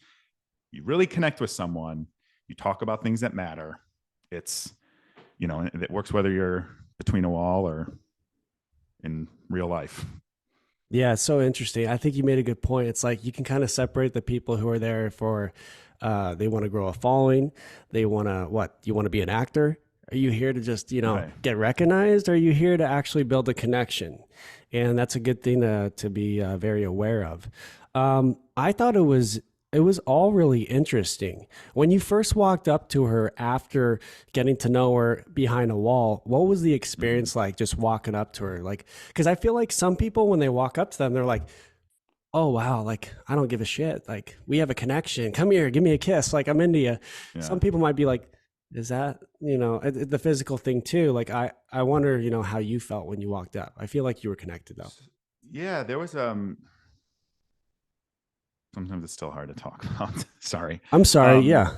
You really connect with someone. You talk about things that matter. It's, it works whether you're between a wall or in real life. Yeah, it's so interesting. I think you made a good point. It's like you can kind of separate the people who are there for they want to grow a following. They want to what? You want to be an actor? Are you here to just, Right. get recognized? Or are you here to actually build a connection? And that's a good thing to be very aware of. I thought it was all really interesting. When you first walked up to her after getting to know her behind a wall, what was the Mhm. experience like just walking up to her? Like, because I feel like some people, when they walk up to them, they're like, oh, wow, like, I don't give a shit. Like, we have a connection. Come here, give me a kiss. Like, I'm into you. Yeah. Some people might be like, is that, the physical thing too? Like, I wonder, how you felt when you walked up. I feel like you were connected though. Yeah, there was sometimes it's still hard to talk about. Sorry. I'm sorry. Um Yeah.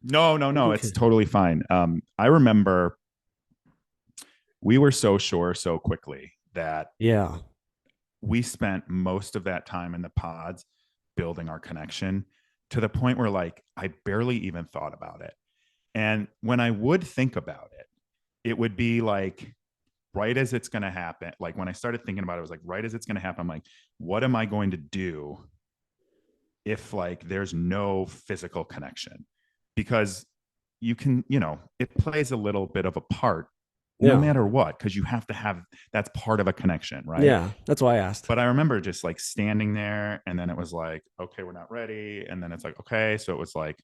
no, it's totally fine. I remember we were so sure so quickly that Yeah. we spent most of that time in the pods building our connection to the point where like I barely even thought about it. And when I would think about it, it would be like right as it's going to happen. Like when I started thinking about it, it was like right as it's going to happen, I'm like, what am I going to do if like there's no physical connection? Because you can, it plays a little bit of a part no Yeah. matter what, because you have to have that's part of a connection, right? Yeah. That's why I asked. But I remember just like standing there and then it was like, okay, we're not ready. And then it's like, okay. So it was like,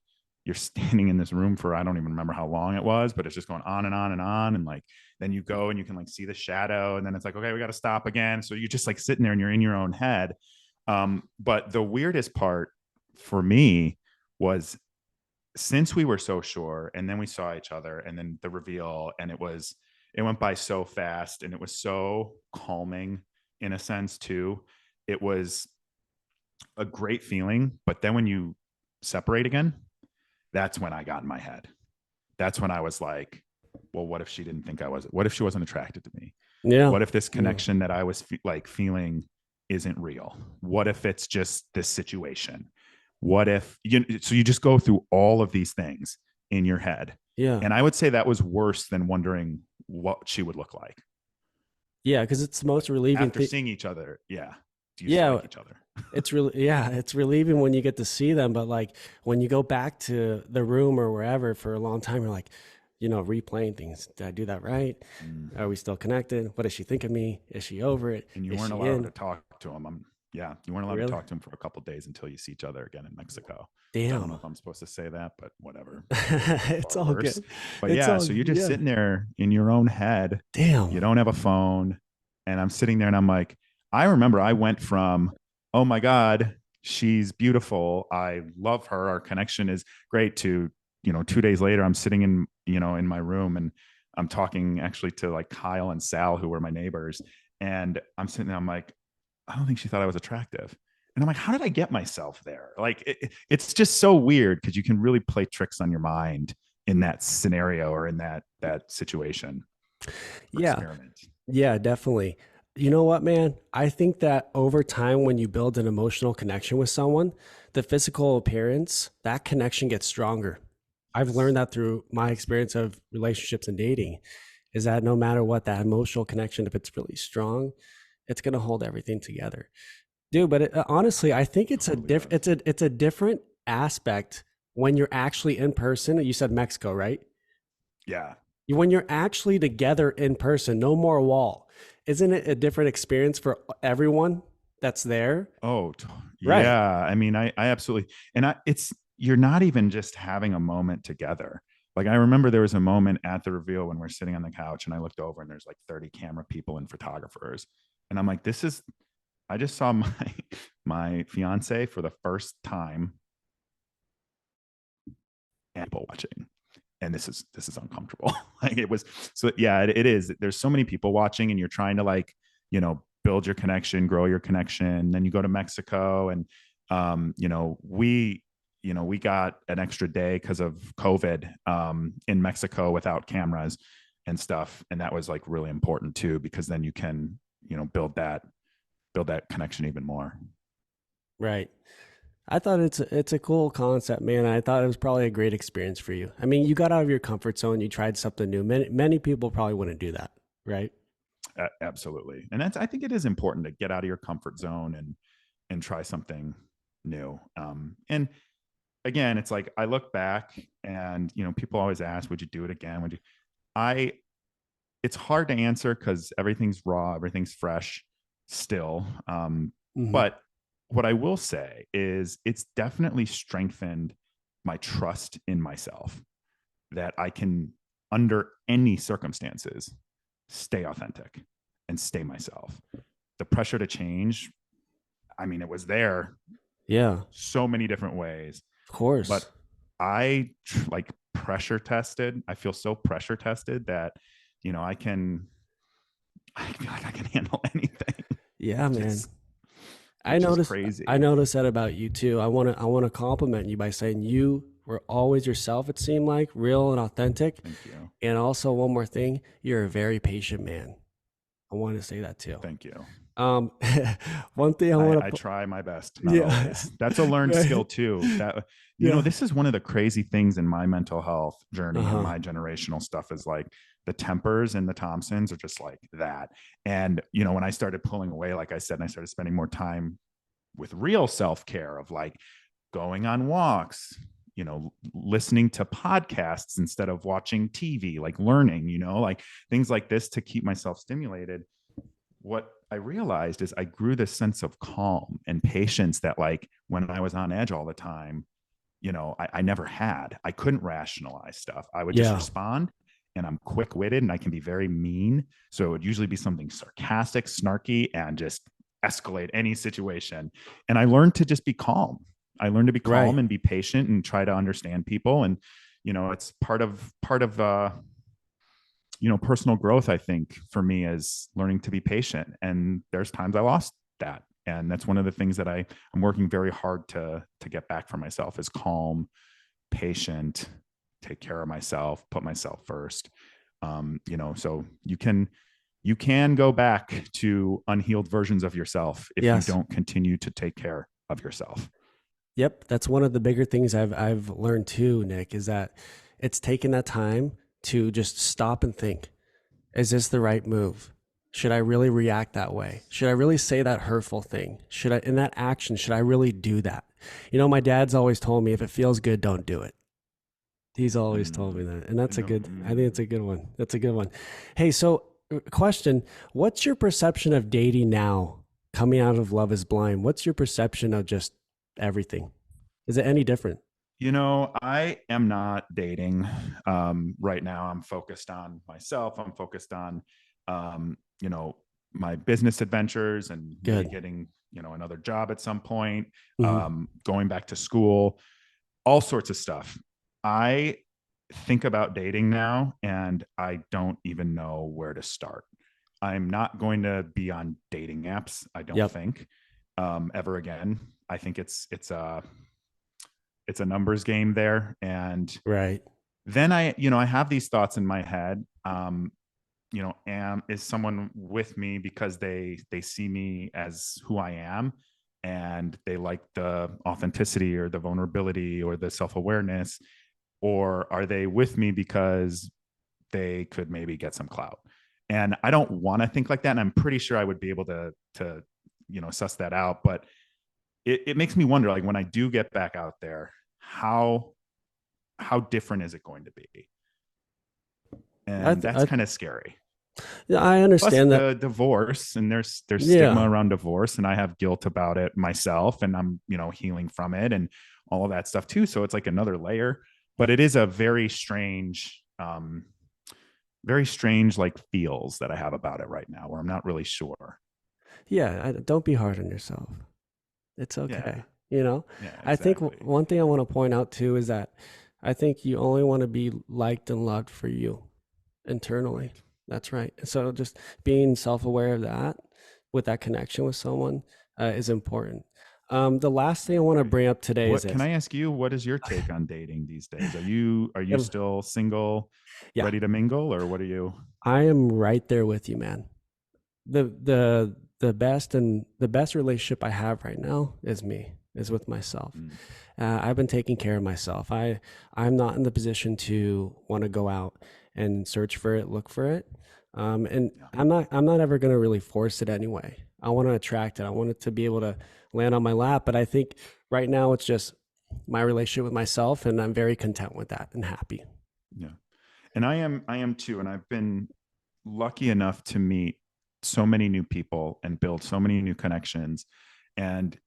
you're standing in this room for, I don't even remember how long it was, but it's just going on and on and on. And like, then you go and you can like see the shadow and then it's like, okay, we got to stop again. So you're just like sitting there and you're in your own head. But the weirdest part for me was since we were so sure and then we saw each other and then the reveal and it went by so fast and it was so calming in a sense too. It was a great feeling. But then when you separate again, that's when I got in my head. That's when I was like, well, what if she didn't think I was, what if she wasn't attracted to me? Yeah. What if this Yeah. connection that I was feeling isn't real? What if it's just this situation? What if so you just go through all of these things in your head. Yeah. And I would say that was worse than wondering what she would look like Yeah. Because it's the most relieving after thing. seeing each other. Yeah. Do you still Yeah. like each other? It's really, yeah, it's relieving when you get to see them. But like when you go back to the room or wherever for a long time, you're like, replaying things. Did I do that right? Are we still connected? What does she think of me? Is she over it? And you Is weren't she allowed in? to talk to him. Yeah, you weren't allowed to Really? talk to him for a couple of days until you see each other again in Mexico. I don't know Damn. if I'm supposed to say that, but whatever. Could have been It's far all worse. good. But It's yeah, all, so you're just yeah. sitting there in your own head. You Damn. don't have a phone. And I'm sitting there and I'm like, I remember I went from, oh my God, she's beautiful. I love her. Our connection is great to, 2 days later, I'm sitting in my room and I'm talking actually to like Kyle and Sal, who were my neighbors. And I'm sitting there, I'm like, I don't think she thought I was attractive. And I'm like, how did I get myself there? Like, it's just so weird because you can really play tricks on your mind in that scenario or in that situation or Yeah. experiment. Yeah, definitely. You know what, man? I think that over time, when you build an emotional connection with someone, the physical appearance, that connection gets stronger. I've Yes. learned that through my experience of relationships and dating, is that no matter what, that emotional connection, if it's really strong, it's going to hold everything together. Dude, but honestly, I think it's a Totally diff does. it's a different aspect when you're actually in person. You said Mexico, right? Yeah. When you're actually together in person, no more wall. Isn't it a different experience for everyone that's there? Oh, Right. yeah. I mean, I absolutely, and you're not even just having a moment together. Like I remember there was a moment at the reveal when we're sitting on the couch and I looked over and there's like 30 camera people and photographers. And I'm like, I just saw my fiance for the first time and people watching. And this is uncomfortable. Like it was, so yeah, it is. There's so many people watching and you're trying to like, build your connection, grow your connection. Then you go to Mexico and we got an extra day because of COVID in Mexico without cameras and stuff. And that was like really important too, because then you can, build that connection even more. Right. I thought it's a cool concept, man. I thought it was probably a great experience for you. I mean, you got out of your comfort zone, you tried something new. Many people probably wouldn't do that, right? Absolutely. And I think it is important to get out of your comfort zone and try something new. And again, it's like I look back and people always ask, would you do it again? Would you? I It's hard to answer because everything's raw, everything's fresh still. Hmm. But what I will say is it's definitely strengthened my trust in myself that I can, under any circumstances, stay authentic and stay myself. The pressure to change, I mean, it was there Yeah, so many different ways, of course. but I like pressure tested. I feel so pressure tested that, I feel like I can handle anything. Yeah, man. Just, I which is noticed I crazy. noticed that about you too. I want to compliment you by saying you were always yourself, it seemed like, real and authentic. Thank you. And also one more thing, you're a very patient man. I want to say that too. Thank you. Um one thing I I, want I to try my best, not yeah. always. That's a learned skill Right. too. That, Yeah. this is one of the crazy things in my mental health journey and Uh-huh. my generational stuff is like the Tempers and the Thompsons are just like that. And, when I started pulling away, like I said, and I started spending more time with real self-care of like going on walks, listening to podcasts instead of watching TV, like learning, like things like this to keep myself stimulated. What I realized is I grew this sense of calm and patience that, like, when I was on edge all the time, I never had. I couldn't rationalize stuff. I would just Yeah. respond, and I'm quick witted and I can be very mean. So it would usually be something sarcastic, snarky, and just escalate any situation. And I learned to just be calm. I learned to be calm Right. and be patient and try to understand people. And, it's part of personal growth, I think, for me, is learning to be patient. And there's times I lost that. And that's one of the things that I'm working very hard to get back for myself, is calm, patient, take care of myself, put myself first. So you can go back to unhealed versions of yourself if you Yes. don't continue to take care of yourself. Yep. That's one of the bigger things I've learned too, Nick, is that it's taking that time to just stop and think, is this the right move? Should I really react that way? Should I really say that hurtful thing? Should I, in that action, should I really do that? My dad's always told me if it feels good, don't do it. He's always told me Mm, that. And that's a no, good, I think it's a good one. That's a good one. Hey, so question, what's your perception of dating now coming out of Love is Blind? What's your perception of just everything? Is it any different? I am not dating right now. I'm focused on myself. I'm focused on, um, you know, my business adventures and maybe Good. getting, another job at some point, Hmm. going back to school, all sorts of stuff. I think about dating now and I don't even know where to start. I'm not going to be on dating apps, I don't Yep. think, ever again. I think it's a numbers game there. And Right. then I have these thoughts in my head. Is someone with me because they see me as who I am, and they like the authenticity or the vulnerability or the self-awareness, or are they with me because they could maybe get some clout? And I don't want to think like that. And I'm pretty sure I would be able to suss that out. But it makes me wonder, like, when I do get back out there, how different is it going to be? I, And th- that's I, kind of scary. yeah, I Plus understand that. the divorce, and there's stigma Yeah. around divorce, and I have guilt about it myself, and I'm healing from it and all of that stuff too. So it's like another layer, but it is a very strange like feels that I have about it right now, where I'm not really sure. Yeah. Don't be hard on yourself. It's Yeah, okay. yeah, I think exactly. one thing I want to point out too is that I think you only want to be liked and loved for you internally. Right. That's right. So just being self-aware of that with that connection with someone is important. The last I thing I want to agree. bring up today is What can this. I ask you? What is your take on dating these days? Are you still single, Yeah, ready to mingle, or what are you? I am right there with you, man. The best relationship I have right now is with myself. Mm, I've been taking care of myself. I'm not in the position to want to go out and search for it, look for it, and yeah. I'm not ever going to really force it anyway. I want to attract it. I want it to be able to land on my lap. But I think right now it's just my relationship with myself, and I'm very content with that and happy. Yeah. And I am too. And I've been lucky enough to meet so many new people and build so many new connections. And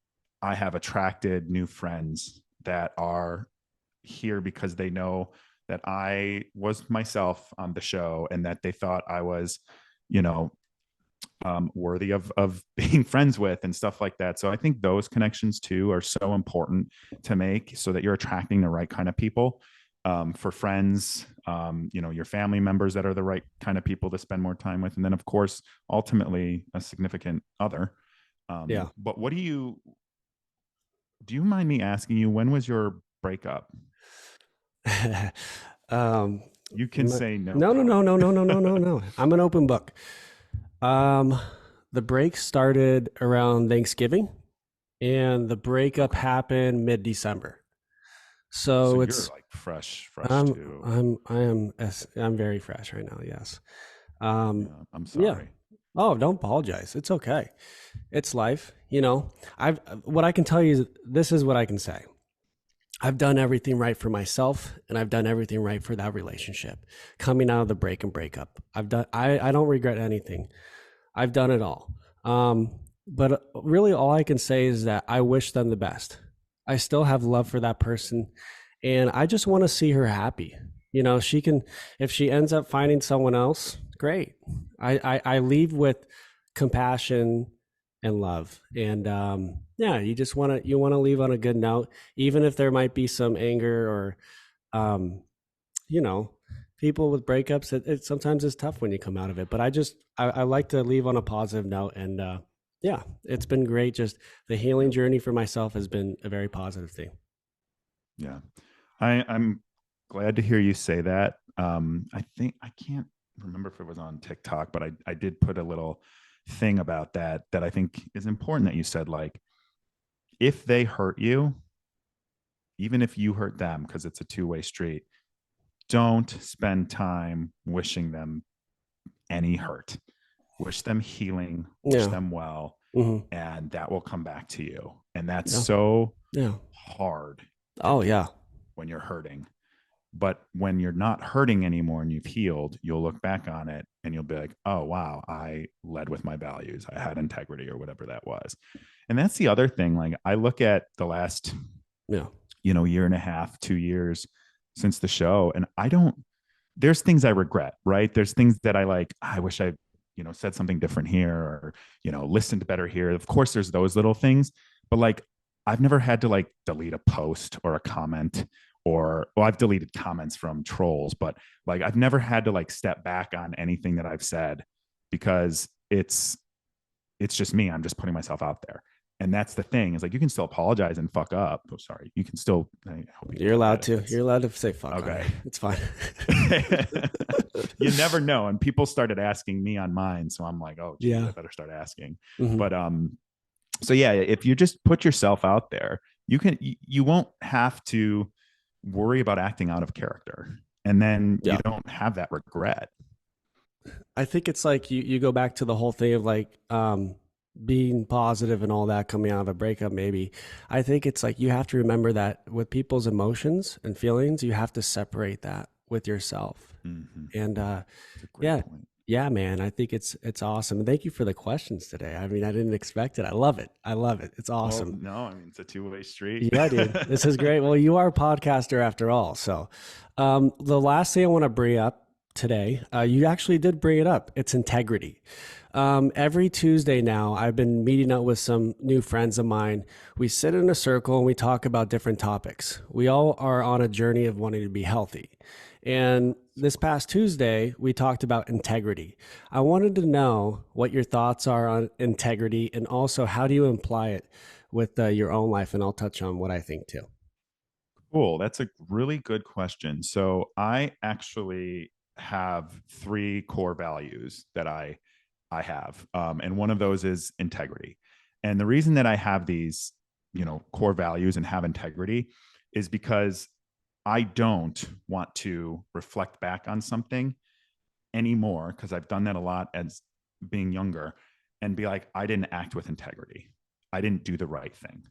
I have attracted new friends that are here because they know that I was myself on the show, and that they thought I was, you know, worthy of being friends with and stuff like that. So I think those connections too are so important to make, so that you're attracting the right kind of people, for friends, your family members that are the right kind of people to spend more time with, and then of course ultimately a significant other. Yeah. But do you mind me asking you, when was your breakup? um, You can no, say no no, no, no, comment. no, no, no, no, no, no. I'm an open book. Um, the break started around Thanksgiving, and the breakup Okay. happened mid-December. So So you're it's like fresh too. I'm very fresh right now. Yes. Um, Yeah, I'm yeah. sorry. Oh, don't apologize. It's okay. It's life. I've what I can tell you is this is what I can say. I've done everything right for myself, and I've done everything right for that relationship. Coming out of the break and breakup, I don't regret anything. I've done it all. But really, all I can say is that I wish them the best. I still have love for that person, and I just want to see her happy. She can, if she ends up finding someone else, great. I leave with compassion and love, and yeah, you want to leave on a good note, even if there might be some anger or um, you know, people with breakups, it sometimes is tough when you come out of it. But I like to leave on a positive note, and Yeah, it's been great. Just the healing Yeah. journey for myself has been a very positive thing. Yeah. I'm glad to hear you say that. I think I can't remember if it was on TikTok, but I did put a little thing about that I think is important that you said, like, if they hurt you, even if you hurt them, because it's a two-way street, don't spend time wishing them any hurt. Wish them healing, wish Yeah. them well, Hmm. and that will come back to you. And that's Yeah. so Yeah. hard to Oh, do yeah. when you're hurting. But when you're not hurting anymore and you've healed, you'll look back on it and you'll be like, oh, wow, I led with my values. I had integrity or whatever that was. And that's the other thing. Like, I look at the last, Yeah. year and a half, 2 years since the show, and there's things I regret, right? There's things that I like, I wish I, said something different here, or, listened better here. Of course, there's those little things, but like, I've never had to like delete a post or a comment, or, well, I've deleted comments from trolls, but like, I've never had to like step back on anything that I've said, because it's just me. I'm just putting myself out there. And that's the thing, is like, you can still apologize and fuck up. Oh, sorry. You can still, I hope you You're cut allowed that to. if You're allowed to say fuck on okay. it. It's fine. You never know. And people started asking me on mine. So I'm like, oh, geez, Yeah. I better start asking. Hmm. But, so yeah, if you just put yourself out there, you won't have to worry about acting out of character. And then you Yeah. don't have that regret. I think it's like you go back to the whole thing of like being positive and all that coming out of a breakup, maybe. I think it's like you have to remember that with people's emotions and feelings, you have to separate that with yourself. Mm-hmm. And That's a great yeah, point. yeah, man, I think it's awesome. And thank you for the questions today. I mean, I didn't expect it. I love it. I love it. It's Well, awesome. no, I mean, it's a two-way street. Yeah, dude, this is great. Well, you are a podcaster after all. So, the last thing I want to bring up today, you actually did bring it up. It's integrity. Every Tuesday now, I've been meeting up with some new friends of mine. We sit in a circle and we talk about different topics. We all are on a journey of wanting to be healthy. And this past Tuesday, we talked about integrity. I wanted to know what your thoughts are on integrity, and also how do you apply it with your own life? And I'll touch on what I think too. Cool. That's a really good question. So I actually have three core values that I have, and one of those is integrity. And the reason that I have these, core values and have integrity is because I don't want to reflect back on something anymore, because I've done that a lot as being younger, and be like, I didn't act with integrity. I didn't do the right thing.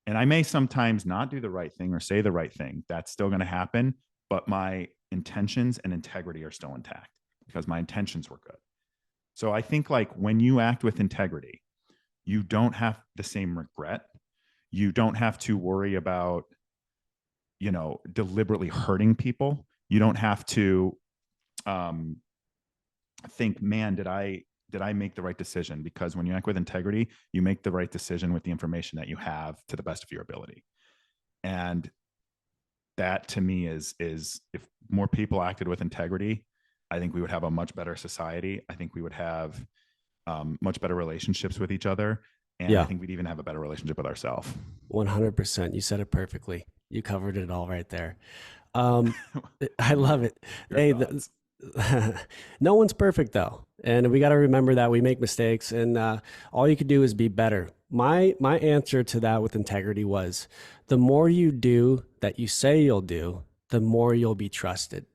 And I may sometimes not do the right thing or say the right thing. That's still going to happen, but my intentions and integrity are still intact because my intentions were good. So I think, like, when you act with integrity, you don't have the same regret. You don't have to worry about, deliberately hurting people. You don't have to um, think, man, did I make the right decision? Because when you act with integrity, you make the right decision with the information that you have to the best of your ability. And that, to me, is if more people acted with integrity, I think we would have a much better society. I think we would have much better relationships with each other. And I Yeah, think we'd even have a better relationship with ourselves. 100%. You said it perfectly. You covered it all right there. I What are love your, it. your Hey, thoughts? no one's perfect though, and we got to remember that we make mistakes, and all you can do is be better. My answer to that with integrity was, the more you do that you say you'll do, the more you'll be trusted.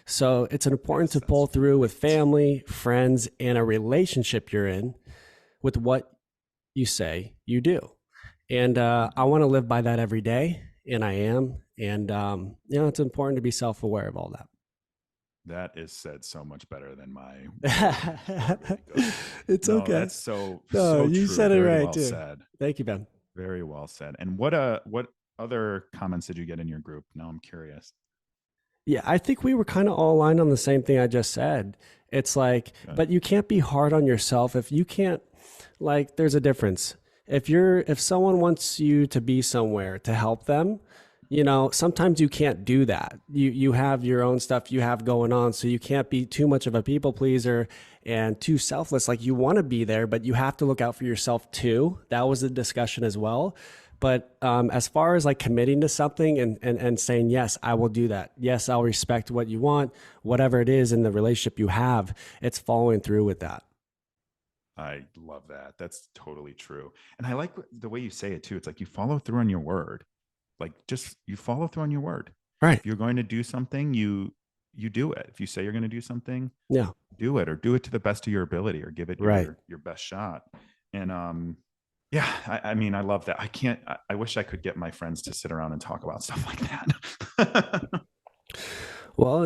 So it's important Yes, to pull that's through with great. family, friends, and a relationship you're in with what you say you do. And I Mhm. want to live by that every day, and I am. And it's important to be self-aware of all That is said so much better than my word that. really good. It's No, okay. that's so No, so you true. said it Very right well too. said. Thank you, Ben. Very well said. And what other comments did you get in your group? Now I'm curious. Yeah, I think we were kind of all aligned on the same thing I just said. It's like, Good. but you can't be hard on yourself if you can't, like, there's a difference. If someone wants you to be somewhere to help them, sometimes you can't do that. You have your own stuff you have going on, so you can't be too much of a people pleaser and too selfless. Like, you want to be there, but you have to look out for yourself too. That was the discussion as well. But as far as like committing to something and saying, yes, I will do that. Yes, I'll respect what you want, whatever it is in the relationship you have, it's following through with that. I love that. That's totally true. And I like the way you say it too. It's like you follow through on your word. Like, just you follow through on your word. Right. If you're going to do something, you do it. If you say you're going to do something, Yeah. do it, or do it to the best of your ability, or give it Right. your best shot. And yeah, I mean, I love that. I wish I could get my friends to sit around and talk about stuff like that. Well,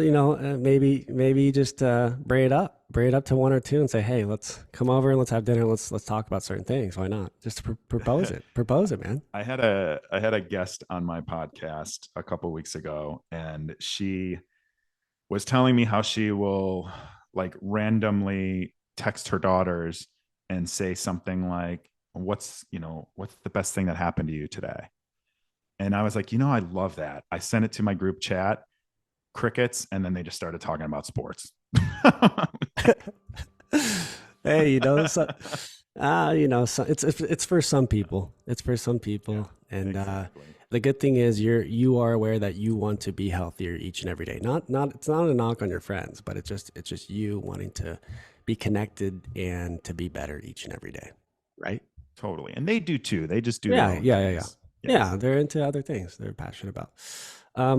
maybe just bring it up to one or two, and say, "Hey, let's come over and let's have dinner. Let's talk about certain things. Why not? Just propose it, man." I had a guest on my podcast a couple weeks ago, and she was telling me how she will like randomly text her daughters and say something like, what's the best thing that happened to you today? And I was like, I love that. I sent it to my group chat, crickets, and then they just started talking about sports. Hey, so it's for some people. It's for some Yeah, people, and exactly. the good thing is you are aware that you want to be healthier each and every day. Not it's not a knock on your friends, but it's just you wanting to be connected and to be better each and every day, right? Totally. And they do too. They just do their Yeah, own yeah, yeah, yeah. things. Yeah, Yes. they're into other things they're passionate about.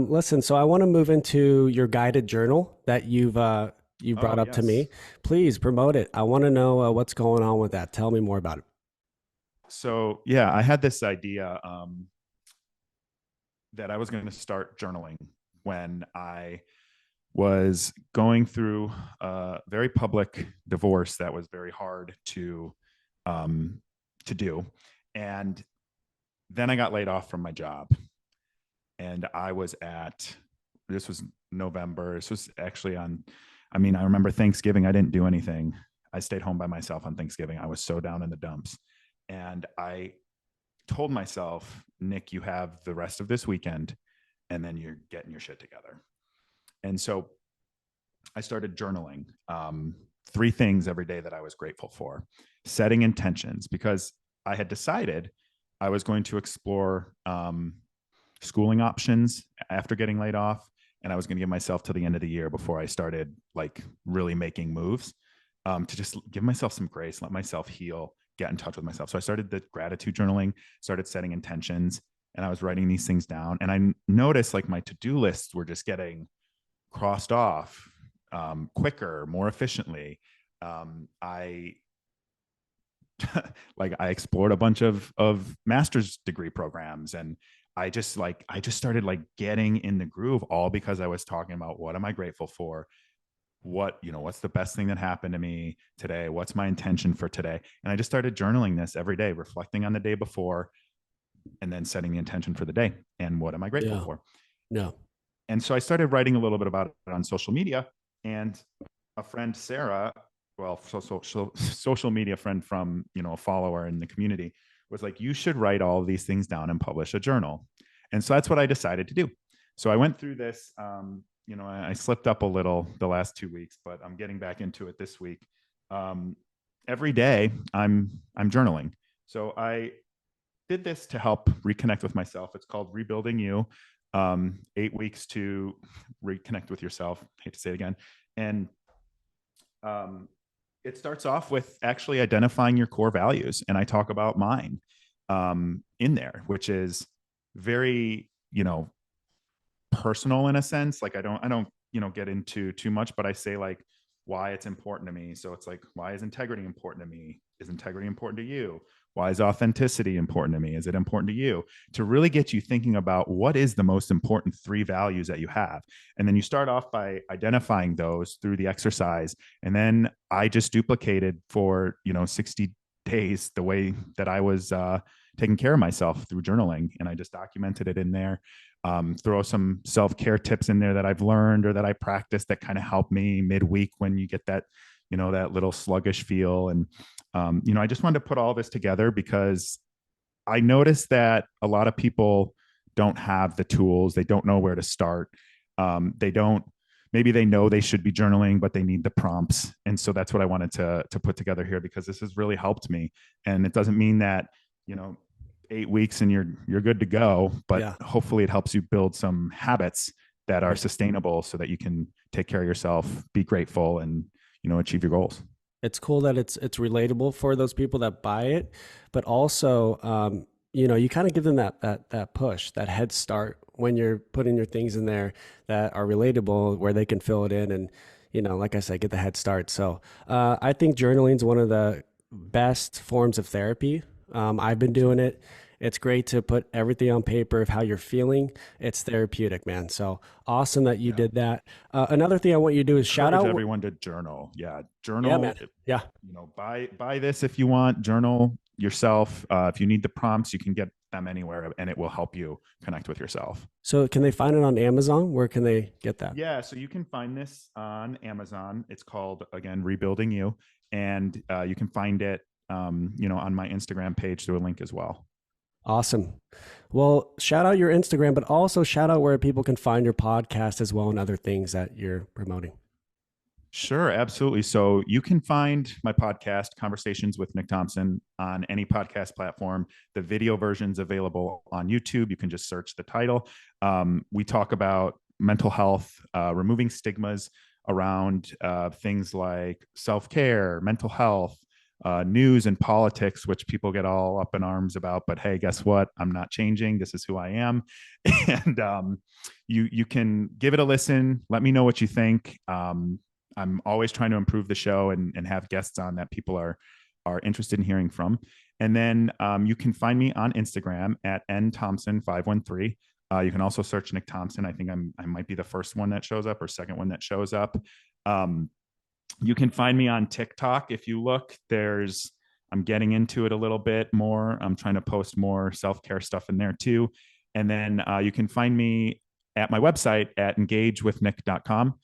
Listen, so I want to move into your guided journal that you've Oh, brought up to me. yes. Please promote it. I want to know what's going on with that. Tell me more about it. So, yeah, I had this idea that I was going to start journaling when I was going through a very public divorce that was very hard um, to do. And then I got laid off from my job. And this was November. This was actually I remember Thanksgiving. I didn't do anything. I stayed home by myself on Thanksgiving. I was so down in the dumps. And I told myself, Nick, you have the rest of this weekend, and then you're getting your shit together. And so I started journaling, three things every day that I was grateful for, setting intentions, because I had decided I was going to explore schooling options after getting laid off. And I was going to give myself to the end of the year before I started like really making moves, to just give myself some grace, let myself heal, get in touch with myself. So I started the gratitude journaling, started setting intentions, and I was writing these things down. And I noticed like my to-do lists were just getting crossed off quicker, more efficiently. I I explored a bunch of master's degree programs, and I just started like getting in the groove, all because I was talking about what am I grateful for, what's the best thing that happened to me today, what's my intention for today. And I just started journaling this every day, reflecting on the day before, and then setting the intention for the day and what am I grateful Yeah. for. No. And so I started writing a little bit about it on social media. And a friend, Sarah, well, social media friend from, a follower in the community, was like, you should write all of these things down and publish a journal. And so that's what I decided to do. So I went through this, I slipped up a little the last 2 weeks, but I'm getting back into it this week. Every day I'm journaling. So I did this to help reconnect with myself. It's called Rebuilding You. 8 weeks to reconnect with yourself. I hate to say it again. And it starts off with actually identifying your core values. And I talk about mine in there, which is very, personal in a sense. Like I don't, get into too much, but I say like why it's important to me. So it's like, why is integrity important to me? Is integrity important to you? Why is authenticity important to me? Is it important to you? To really get you thinking about what is the most important three values that you have. And then you start off by identifying those through the exercise. And then I just duplicated for, 60 days the way that I was taking care of myself through journaling. And I just documented it in there. Throw some self-care tips in there that I've learned or that I practice that kind of help me midweek when you get that, that little sluggish feel. And, I just wanted to put all this together because I noticed that a lot of people don't have the tools. They don't know where to start. They don't, maybe they know they should be journaling, but they need the prompts. And so that's what I wanted to put together here, because this has really helped me. And it doesn't mean that, you know, 8 weeks and you're good to go, but Yeah. hopefully it helps you build some habits that are sustainable so that you can take care of yourself, be grateful, and, you know, achieve your goals. It's cool that it's relatable for those people that buy it, but also, you know, you kind of give them that push, that head start when you're putting your things in there that are relatable, where they can fill it in, and you know, like I said, get the head start. So I think journaling is one of the best forms of therapy. I've been doing it. It's great to put everything on paper of how you're feeling. It's therapeutic, man. So awesome that you Yeah. did that. Another thing I want you to do is shout Encourage out. everyone to journal. Yeah. Yeah, man. Journal, Yeah. you know, buy this if you want, journal yourself. If you need the prompts, you can get them anywhere and it will help you connect with yourself. So can they find it on Amazon? Where can they get that? Yeah. So you can find this on Amazon. It's called, again, Rebuilding You. And you can find it, you know, on my Instagram page through a link as well. Awesome. Well, shout out your Instagram, but also shout out where people can find your podcast as well and other things that you're promoting. Sure, absolutely. So you can find my podcast, Conversations with Nick Thompson, on any podcast platform. The video version's available on YouTube. You can just search the title. We talk about mental health, removing stigmas around things like self-care, mental health, news and politics, which people get all up in arms about. But hey, guess what? I'm not changing. This is who I am. And you can give it a listen. Let me know what you think. I'm always trying to improve the show and have guests on that people are interested in hearing from. And then you can find me on Instagram at nthompson513. You can also search Nick Thompson. I think I might be the first one that shows up or second one that shows up. You can find me on TikTok. If you look, I'm getting into it a little bit more. I'm trying to post more self-care stuff in there too. And then you can find me at my website at engagewithnick.com.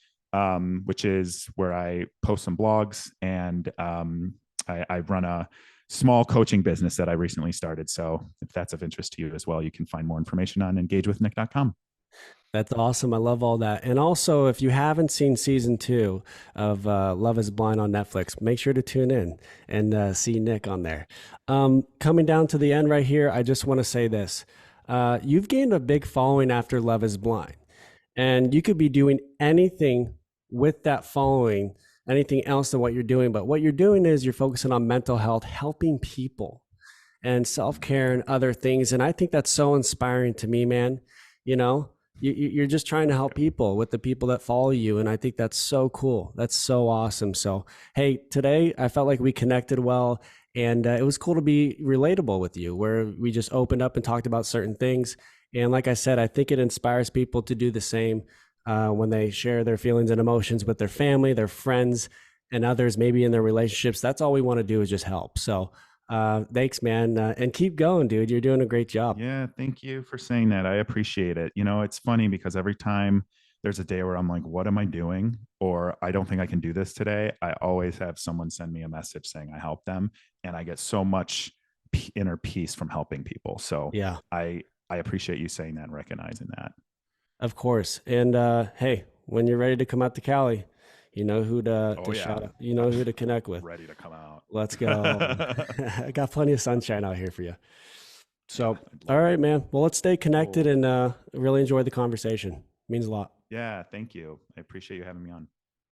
Which is where I post some blogs, and I run a small coaching business that I recently started. So if that's of interest to you as well, you can find more information on engagewithnick.com. That's awesome. I love all that. And also, if you haven't seen season 2 of Love is Blind on Netflix, make sure to tune in and see Nick on there. Coming down to the end right here, I just want to say this. You've gained a big following after Love is Blind, and you could be doing anything with that following, anything else than what you're doing. But what you're doing is you're focusing on mental health, helping people, and self-care and other things. And I think that's so inspiring to me, man. You know, you're just trying to help people with the people that follow you. And I think that's so cool. That's so awesome. So, hey, today I felt like we connected well. And it was cool to be relatable with you, where we just opened up and talked about certain things. And like I said, I think it inspires people to do the same when they share their feelings and emotions with their family, their friends, and others, maybe in their relationships. That's all we want to do is just help. So thanks, man. And keep going, dude. You're doing a great job. Yeah, thank you for saying that. I appreciate it. You know, it's funny because every time there's a day where I'm like, what am I doing? Or I don't think I can do this today, I always have someone send me a message saying I helped them. And I get so much inner peace from helping people. So Yeah, I appreciate you saying that and recognizing that. of course. And hey, when you're ready to come out to Cali, you know who Oh to yeah, shout out, you know I'm who to connect with. ready to come out. Let's go. I got plenty of sunshine out here for you. Yeah, So, I'd all love right, it. man. Well, let's stay connected Cool. and really enjoy the conversation. Means a lot. Yeah, thank you. I appreciate you having me on.